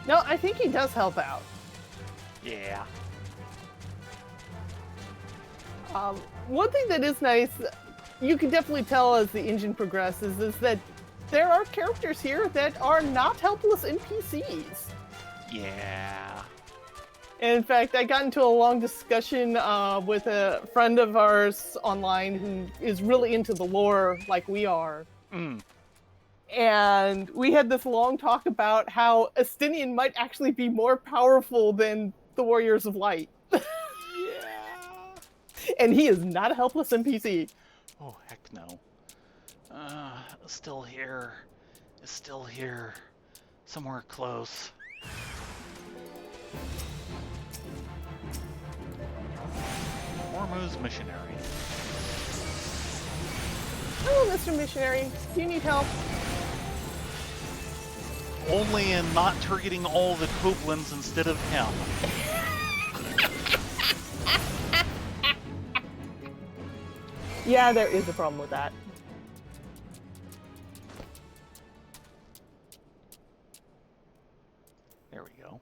No, I think he does help out. Yeah. One thing that is nice, you can definitely tell as the engine progresses, is that there are characters here that are not helpless NPCs. Yeah. And in fact, I got into a long discussion with a friend of ours online who is really into the lore like we are. And we had this long talk about how Estinian might actually be more powerful than the Warriors of Light. Yeah. And he is not a helpless NPC. Oh, heck no. Still here. Is still here. Somewhere close. Ormu's missionary. Hello, Mr. Missionary. Do you need help? Only in not targeting all the goblins instead of him. Yeah, there is a problem with that. There we go.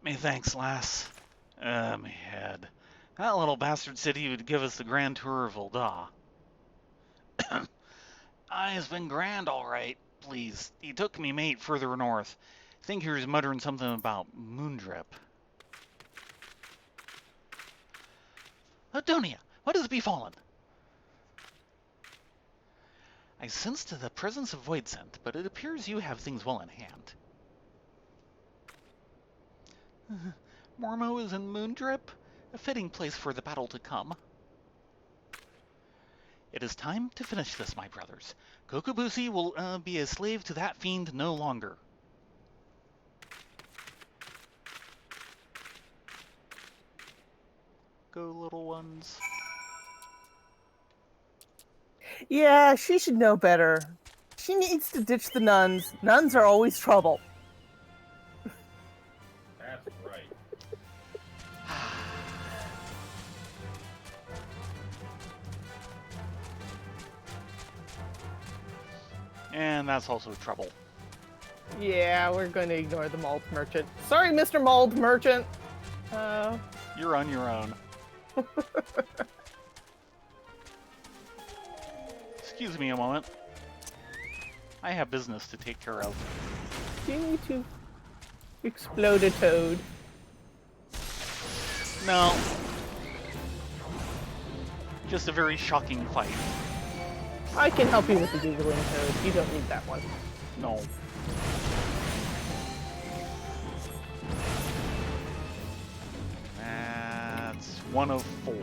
Me thanks, lass. Me head. That little bastard said he would give us the grand tour of Ul'dah. It's been grand, all right. Please, he took me mate further north. Think he was muttering something about Moondrip. Adonia, what has befallen? I sensed the presence of void scent, but it appears you have things well in hand. Mormo is in Moondrip, a fitting place for the battle to come. It is time to finish this, my brothers. Kokubusi will be a slave to that fiend no longer. Go, little ones. Yeah, she should know better. She needs to ditch the nuns. Nuns are always trouble. That's right. And that's also trouble. Yeah, we're going to ignore the malt merchant. Sorry, Mr. Malt Merchant. You're on your own. Excuse me a moment. I have business to take care of. You need to explode a toad. No. Just a very shocking fight. I can help you with the giggling toad. You don't need that one. No. That's 1 of 4.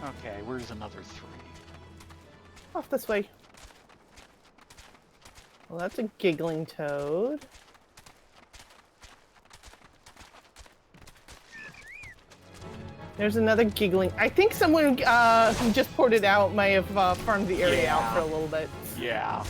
Okay, where's another 3? Off this way. Well, that's a giggling toad. There's another giggling. I think someone who just ported out may have farmed the area out for a little bit. Yeah.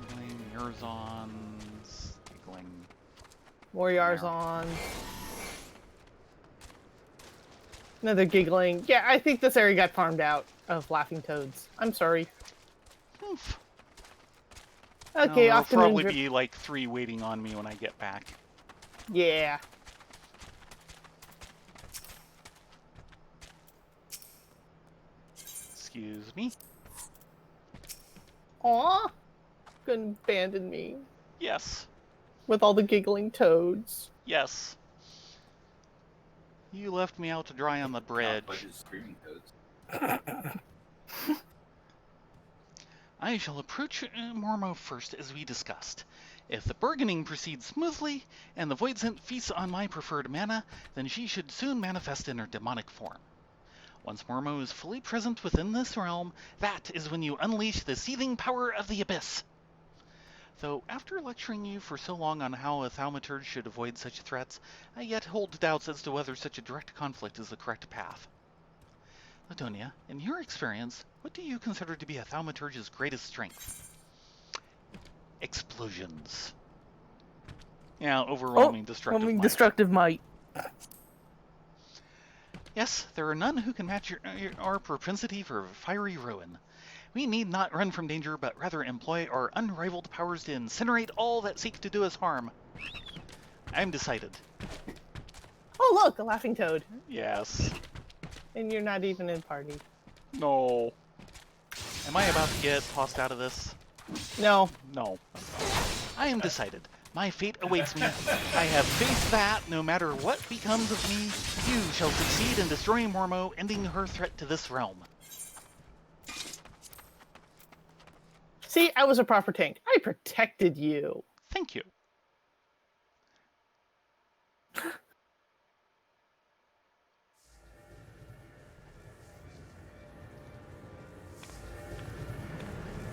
Giggling, Eorzons, giggling. Warriors on. Another giggling. Yeah, I think this area got farmed out of laughing toads. I'm sorry. Oof. Okay, There'll off to probably Moondrip. be like 3 waiting on me when I get back. Yeah. Excuse me. Aw. Couldn't abandon me Yes. with all the giggling toads. Yes. You left me out to dry on the bridge. Not budget screaming toads. I shall approach Mormo first as we discussed. If the bargaining proceeds smoothly, and the Void Scent feasts on my preferred mana, then she should soon manifest in her demonic form. Once Mormo is fully present within this realm, that is when you unleash the seething power of the Abyss. Though, after lecturing you for so long on how a thaumaturge should avoid such threats, I yet hold doubts as to whether such a direct conflict is the correct path. Ladonia, in your experience, what do you consider to be a thaumaturge's greatest strength? Explosions. Yeah, overwhelming destructive might. might. Yes, there are none who can match our propensity for fiery ruin. We need not run from danger, but rather employ our unrivaled powers to incinerate all that seek to do us harm. I'm decided. Oh, look, a laughing toad. Yes. And you're not even in party. No. Am I about to get tossed out of this? No. No. I am decided. My fate awaits me. I have faith that, no matter what becomes of me, you shall succeed in destroying Mormo, ending her threat to this realm. See, I was a proper tank. I protected you. Thank you.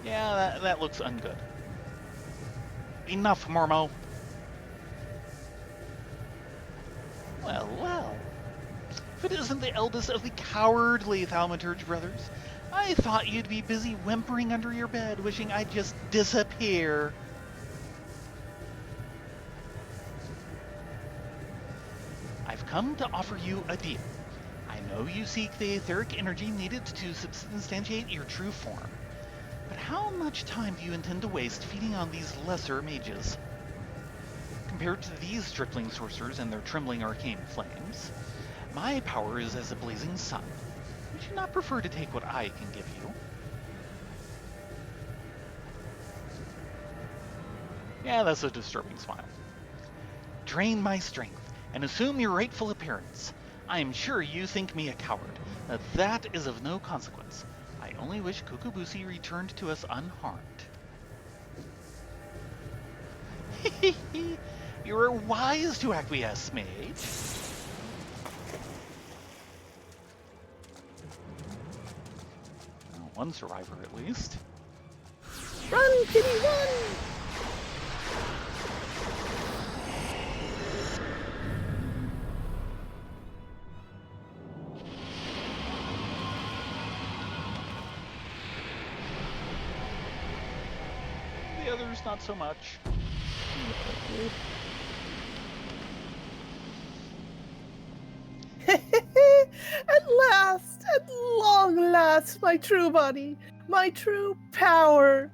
Yeah, that looks ungood. Enough, Mormo. Well, well. If it isn't the eldest of the cowardly Thaumaturge brothers, I thought you'd be busy whimpering under your bed, wishing I'd just disappear. I've come to offer you a deal. I know you seek the etheric energy needed to substantiate your true form. But how much time do you intend to waste feeding on these lesser mages? Compared to these stripling sorcerers and their trembling arcane flames, my power is as a blazing sun. Would you not prefer to take what I can give you? Yeah, that's a disturbing smile. Drain my strength and assume your rightful appearance. I am sure you think me a coward, but that is of no consequence. I only wish Kukubusi returned to us unharmed. You are wise to acquiesce, mage. Well, one survivor at least. Run, kitty, run! The others, not so much. At long last, my true body, my true power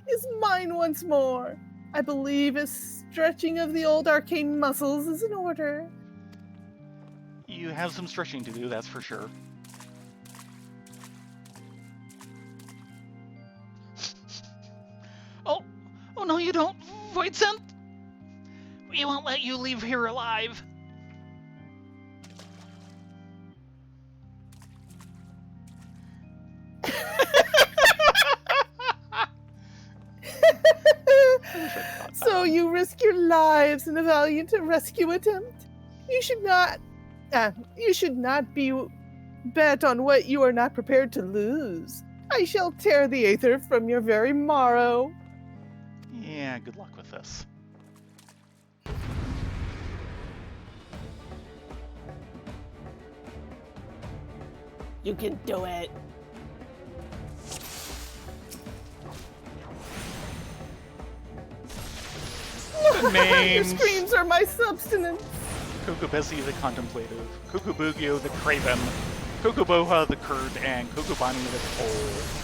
is mine once more. I believe a stretching of the old arcane muscles is in order. You have some stretching to do, that's for sure. Oh no you don't, Voidsent! We won't let you leave here alive. So you risk your lives in a valiant rescue attempt? You should not be bet on what you are not prepared to lose. I shall tear the aether from your very marrow. Yeah, good luck with this. You can do it. Your Names. screams are my substance. Kukubesi the Contemplative, Kukubugyo the Craven, Kukuboha the Kurd, and Kukubani the Pole.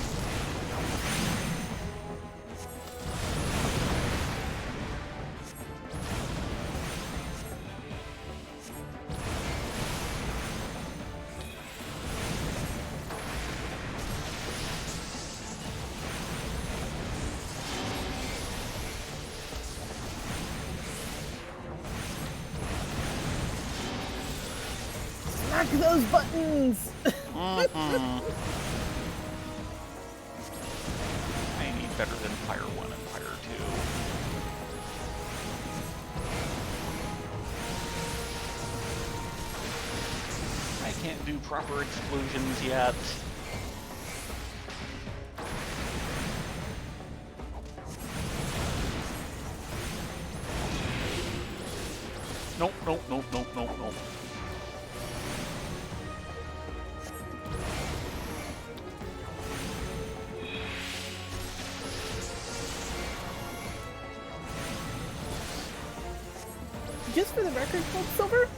Smack those buttons. I need better than Fire 1 and Fire 2. I can't do proper explosions yet. Nope, nope, nope, nope, nope, nope. Just for the record, Cold Silver,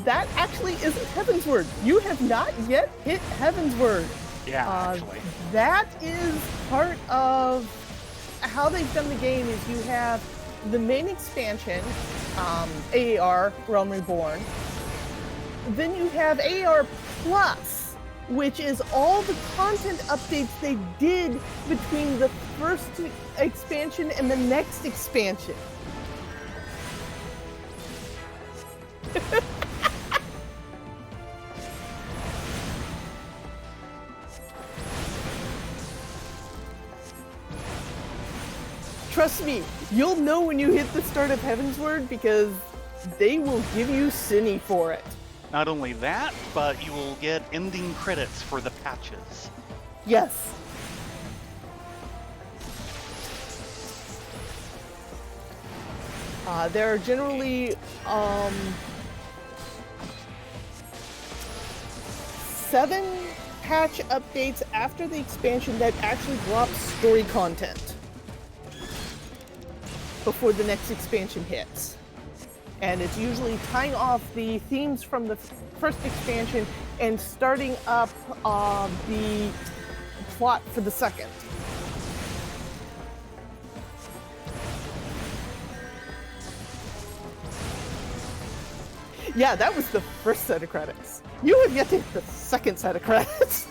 that actually isn't Heaven's Word. You have not yet hit Heaven's Word. Yeah, actually. That is part of how they've done the game. Is you have the main expansion, AAR Realm Reborn. Then you have AAR Plus, which is all the content updates they did between the first expansion and the next expansion. Trust me, you'll know when you hit the start of Heavensward because they will give you Cine for it. Not only that, but you will get ending credits for the patches. Yes. There are generally 7 patch updates after the expansion that actually drop story content before the next expansion hits. And it's usually tying off the themes from the first expansion and starting up the plot for the second. Yeah, that was the first set of credits. You have yet to hit the second set of credits.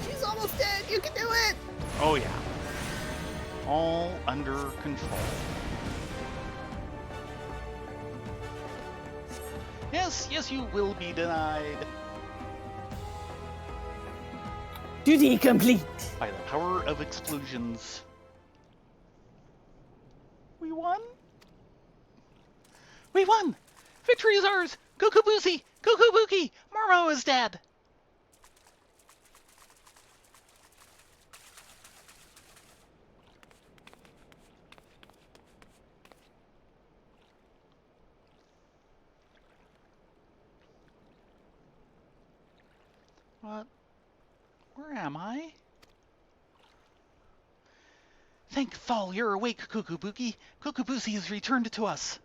She's almost dead. You can do it. Oh yeah. All under control. Yes, yes, you will be denied. Duty complete. By the power of explosions. We won? We won! Victory is ours! Kukubusi! Kukubuki! Mormo is dead! What? Where am I? Thank Thal, you're awake, Kukubuki. Kukubusi has returned to us.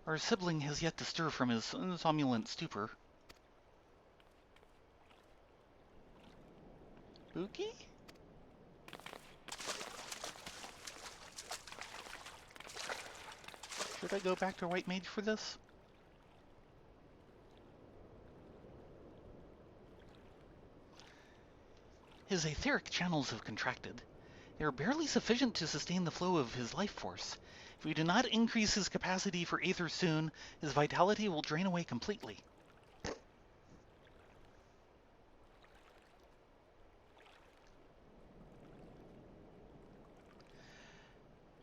Our sibling has yet to stir from his somnolent stupor. Buki? Should I go back to White Mage for this? His etheric channels have contracted. They are barely sufficient to sustain the flow of his life force. If we do not increase his capacity for aether soon, his vitality will drain away completely.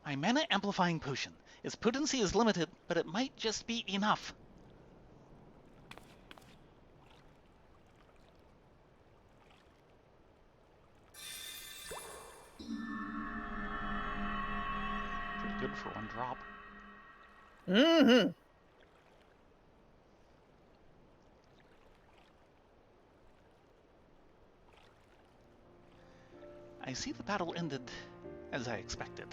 My mana amplifying potion. Its potency is limited, but it might just be enough. Pretty good for one drop. Mm-hmm. I see the battle ended as I expected.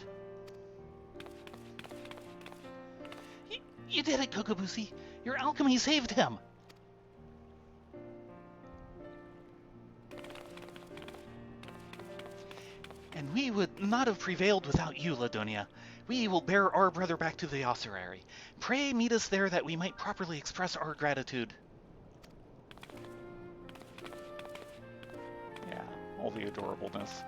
You did it, Kukubusi! Your alchemy saved him! And And we would not have prevailed without you, Ladonia. We will bear our brother back to the ossuary. Pray meet us there that we might properly express our gratitude. Yeah, all the adorableness.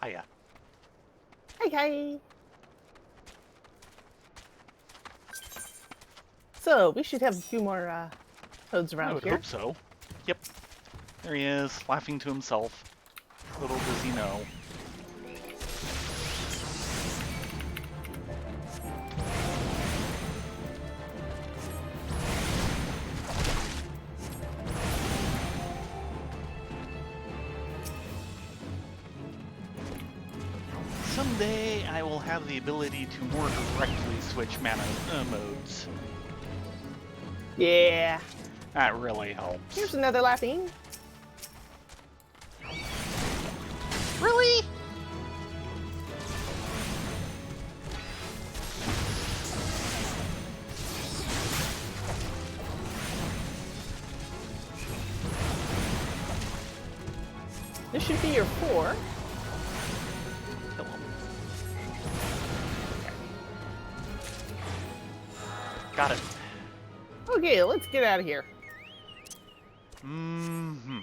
Hiya. Hi. So we should have a few more toads I around would here. hope so. Yep. There he is, laughing to himself. Little does he know. Someday I will have the ability to more directly switch mana modes. Yeah. That really helps. Here's another laughing. Really? This should be your 4. Kill him. Got it. Okay, let's get out of here. Mm-hmm.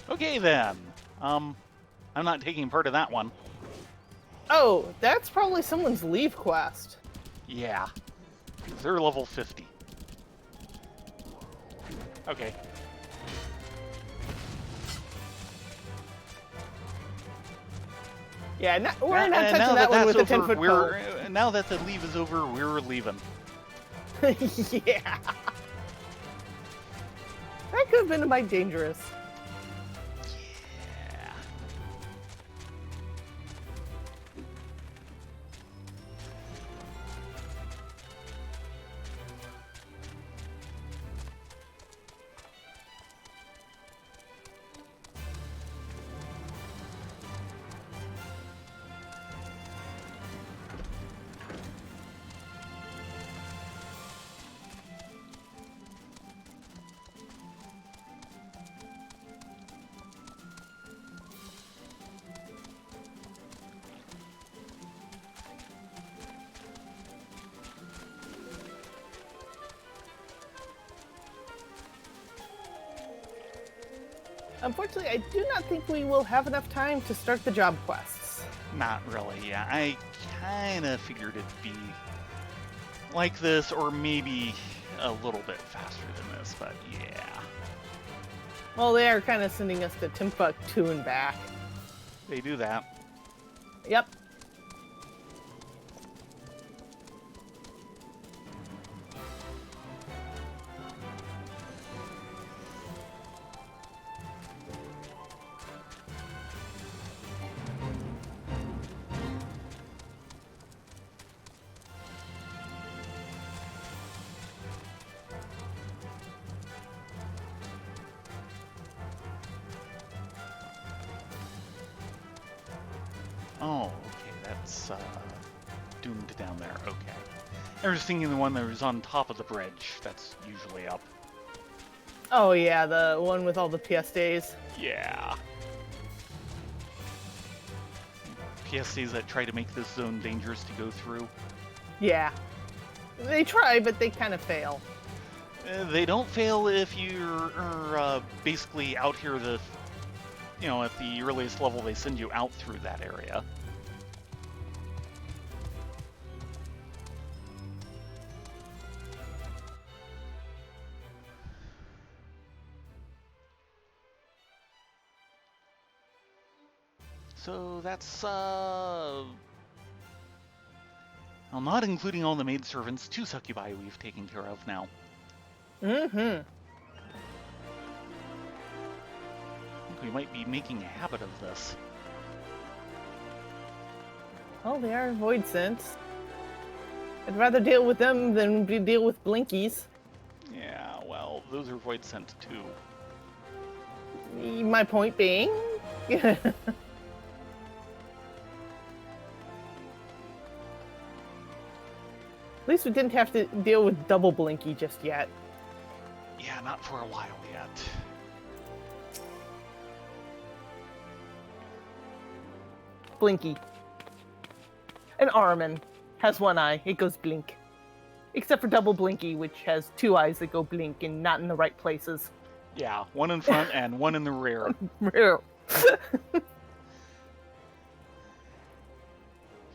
Okay then. I'm not taking part of that one. Oh, that's probably someone's leave quest. Yeah. They're level 50. Okay. Yeah, we're not Now touching that one with a 10-foot pole. Now that the leave is over, we're leaving. Yeah. That could have been a bit dangerous. Yeah. Unfortunately, I do not think we will have enough time to start the job quests. Not really, yeah. I kind of figured it'd be like this, or maybe a little bit faster than this, but yeah. Well, they are kind of sending us to Timbuktu and back. They do that. Yep. Oh, okay, that's doomed down there. Okay. I was thinking the one that was on top of the bridge. That's usually up. Oh yeah, the one with all the PSAs. Yeah. PSAs that try to make this zone dangerous to go through. Yeah. They try, but they kind of fail. They don't fail if you're basically out here at the earliest level they send you out through that area. So that's, well, not including all the maidservants, 2 succubi we've taken care of now. Mm-hmm. We might be making a habit of this. Well, they are void sense. I'd rather deal with them than deal with blinkies. Yeah, well, those are void sent too. My point being... At least we didn't have to deal with double blinky just yet. Yeah, not for a while yet. Blinky. An Armin has one eye. It goes blink. Except for double blinky, which has two eyes that go blink and not in the right places. Yeah, one in front and one in the rear.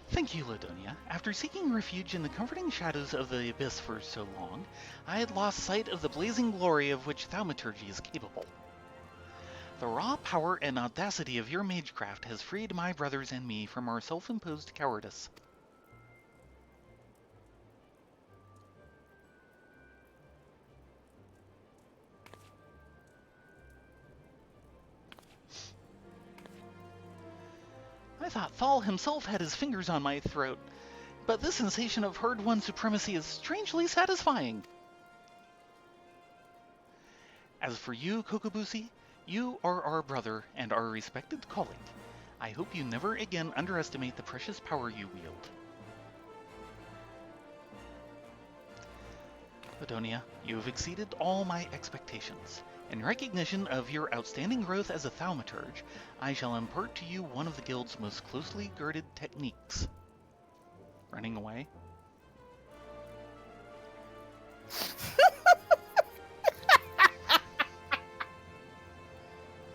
Thank you, Ladonia. After seeking refuge in the comforting shadows of the abyss for so long, I had lost sight of the blazing glory of which thaumaturgy is capable. The raw power and audacity of your magecraft has freed my brothers and me from our self-imposed cowardice. I thought Thal himself had his fingers on my throat, but this sensation of herd-won supremacy is strangely satisfying. As for you, Kokobusi, you are our brother and our respected colleague. I hope you never again underestimate the precious power you wield. Ladonia, you have exceeded all my expectations. In recognition of your outstanding growth as a thaumaturge, I shall impart to you one of the guild's most closely guarded techniques. Running away?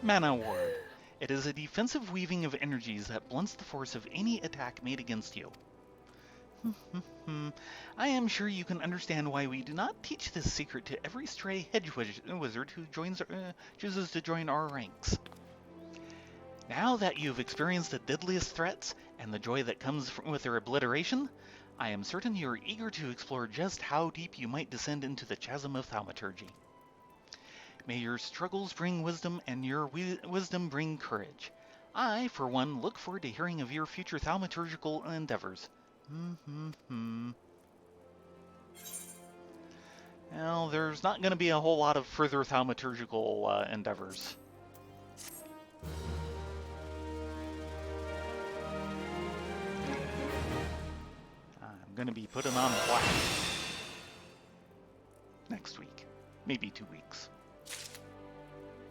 Mana Ward. It is a defensive weaving of energies that blunts the force of any attack made against you. I am sure you can understand why we do not teach this secret to every stray hedge wizard who chooses to join our ranks. Now that you've experienced the deadliest threats and the joy that comes with their obliteration, I am certain you are eager to explore just how deep you might descend into the chasm of thaumaturgy. May your struggles bring wisdom and your wisdom bring courage. I, for one, look forward to hearing of your future thaumaturgical endeavors. Well, there's not going to be a whole lot of further thaumaturgical endeavors. I'm going to be putting on black next week, maybe 2 weeks.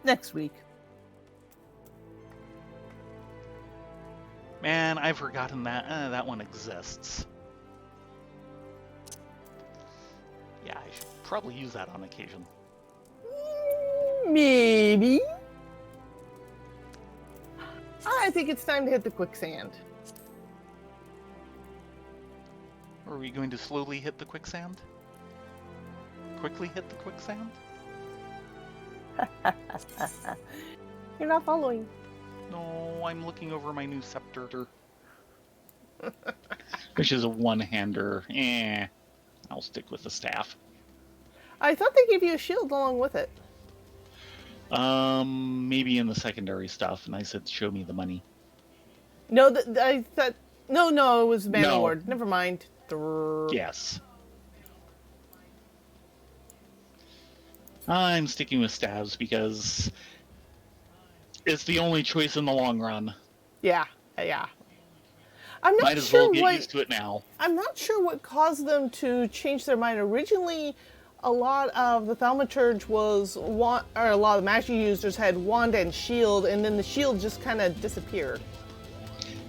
Next week. Man, I've forgotten that that one exists. Yeah, I should probably use that on occasion. Maybe. I think it's time to hit the quicksand. Are we going to slowly hit the quicksand? Quickly hit the quicksand? You're not following. No, I'm looking over my new scepter. Which is a one-hander. I'll stick with the staff. I thought they gave you a shield along with it. Maybe in the secondary stuff, and I said, show me the money. No, I thought... No, it was Man No. Award. Never mind. Yes. I'm sticking with staves because it's the only choice in the long run. Yeah. I'm not Might as sure well get what... used to it now. I'm not sure what caused them to change their mind. Originally, a lot of the thaumaturge was a lot of magic users had wand and shield, and then the shield just kind of disappeared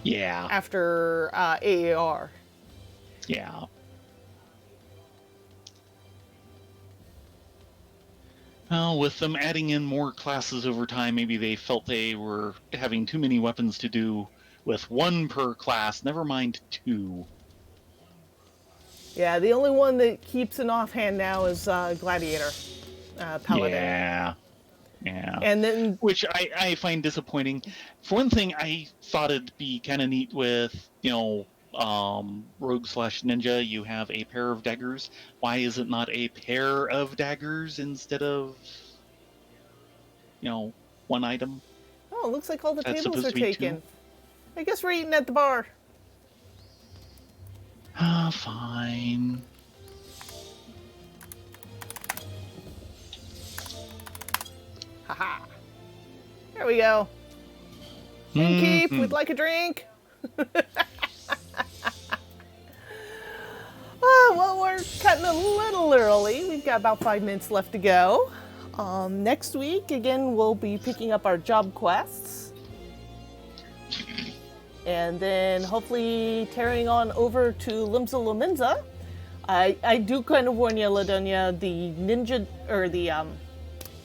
Yeah. after AAR. Yeah. Well, with them adding in more classes over time, maybe they felt they were having too many weapons to do with one per class, never mind two. Yeah, the only one that keeps an offhand now is Gladiator, Paladin. Yeah. And then... Which I find disappointing. For one thing, I thought it'd be kind of neat with, rogue/ninja, you have a pair of daggers. Why is it not a pair of daggers instead of, one item? Oh, it looks like all the That's tables supposed are to be taken. two. I guess we're eating at the bar. Ah, fine. Haha. There we go. Keep, Mhm. we'd like a drink. Well, we're cutting a little early. We've got about 5 minutes left to go. Next week, again, we'll be picking up our job quests. And then hopefully tearing on over to Limsa Lominza. I do kind of warn you, Ladonia, the ninja, or the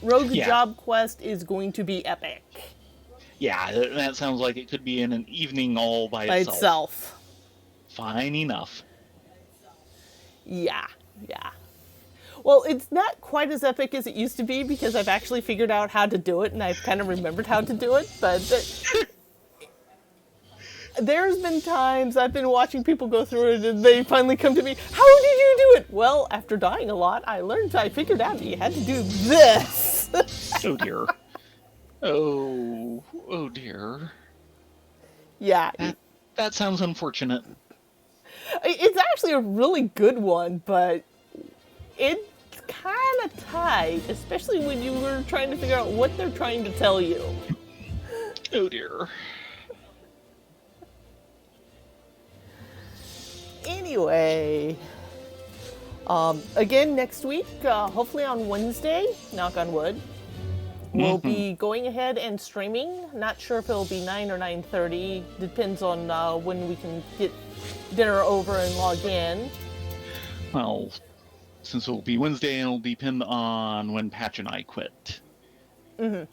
rogue Yeah. job quest is going to be epic. Yeah, that sounds like it could be in an evening all by By itself. itself. Fine enough. Yeah. Well, it's not quite as epic as it used to be because I've actually figured out how to do it and I've kind of remembered how to do it, but there's been times I've been watching people go through it and they finally come to me, how did you do it? Well, after dying a lot, I figured out you had to do this. Oh dear. Oh dear. Yeah. That sounds unfortunate. It's actually a really good one, but it's kind of tight, especially when you were trying to figure out what they're trying to tell you. Oh dear. Anyway, again, next week, hopefully on Wednesday, knock on wood, we'll be going ahead and streaming. Not sure if it'll be 9 or 9:30. Depends on when we can get dinner over and log in. Well, since it'll be Wednesday, it'll depend on when Patch and I quit. Mm-hmm.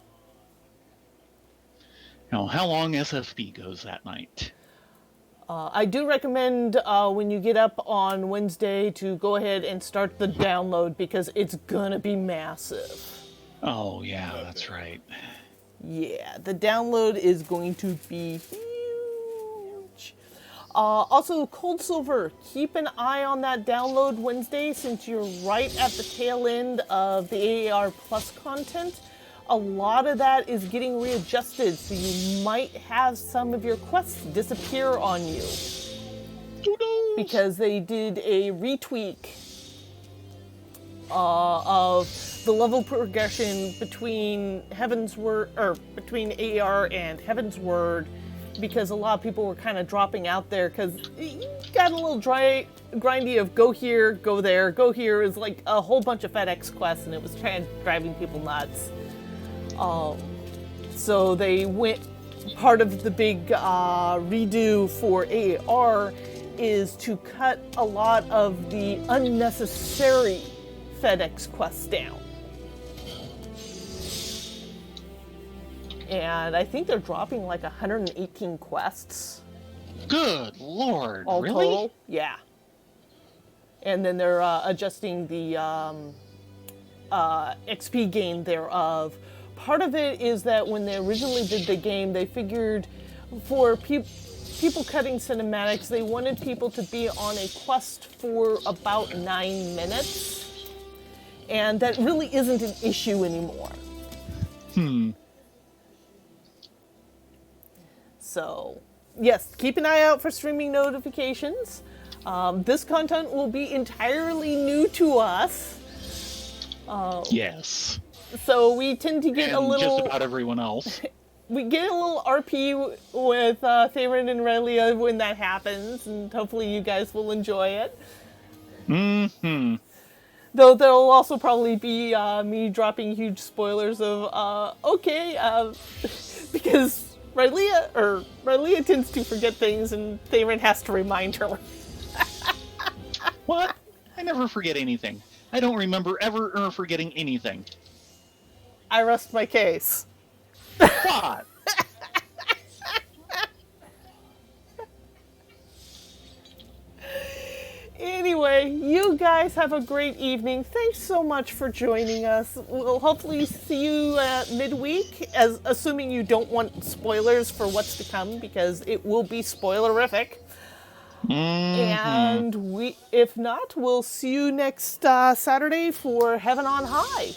Now, how long SFB goes that night? I do recommend when you get up on Wednesday to go ahead and start the download because it's gonna be massive. Oh, yeah, that's right. Yeah, the download is going to be huge. Also, Cold Silver, keep an eye on that download Wednesday since you're right at the tail end of the AAR Plus content. A lot of that is getting readjusted, so you might have some of your quests disappear on you. Because they did a retweak of the level progression between between AR and Heaven's Word, because a lot of people were kind of dropping out there because it got a little grindy of go here, go there, go here is like a whole bunch of FedEx quests, and it was driving people nuts. So they went, part of the big redo for AR is to cut a lot of the unnecessary FedEx quests down. And I think they're dropping like 118 quests. Good Lord, All really? total. Yeah. And then they're adjusting the XP gain thereof. Part of it is that when they originally did the game, they figured for people cutting cinematics, they wanted people to be on a quest for about 9 minutes. And that really isn't an issue anymore. So, yes, keep an eye out for streaming notifications. This content will be entirely new to us. Yes. So we tend to get And a little... just about everyone else. We get a little RP with Theron and Relia when that happens, and hopefully you guys will enjoy it. Mm-hmm. Though there'll also probably be me dropping huge spoilers of, because Relia tends to forget things, and Theron has to remind her. What? I never forget anything. I don't remember ever forgetting anything. I rest my case. What? Anyway, you guys have a great evening. Thanks so much for joining us. We'll hopefully see you midweek, assuming you don't want spoilers for what's to come, because it will be spoilerific. And if not, we'll see you next Saturday for Heaven on High.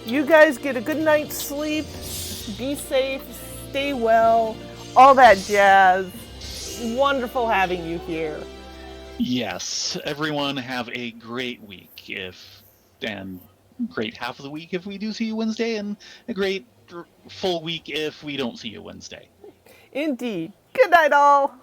You guys get a good night's sleep. Be safe. Stay well. All that jazz. Wonderful having you here. Yes, everyone have a great week and great half of the week if we do see you Wednesday, and a great full week if we don't see you Wednesday. Indeed. Good night, all.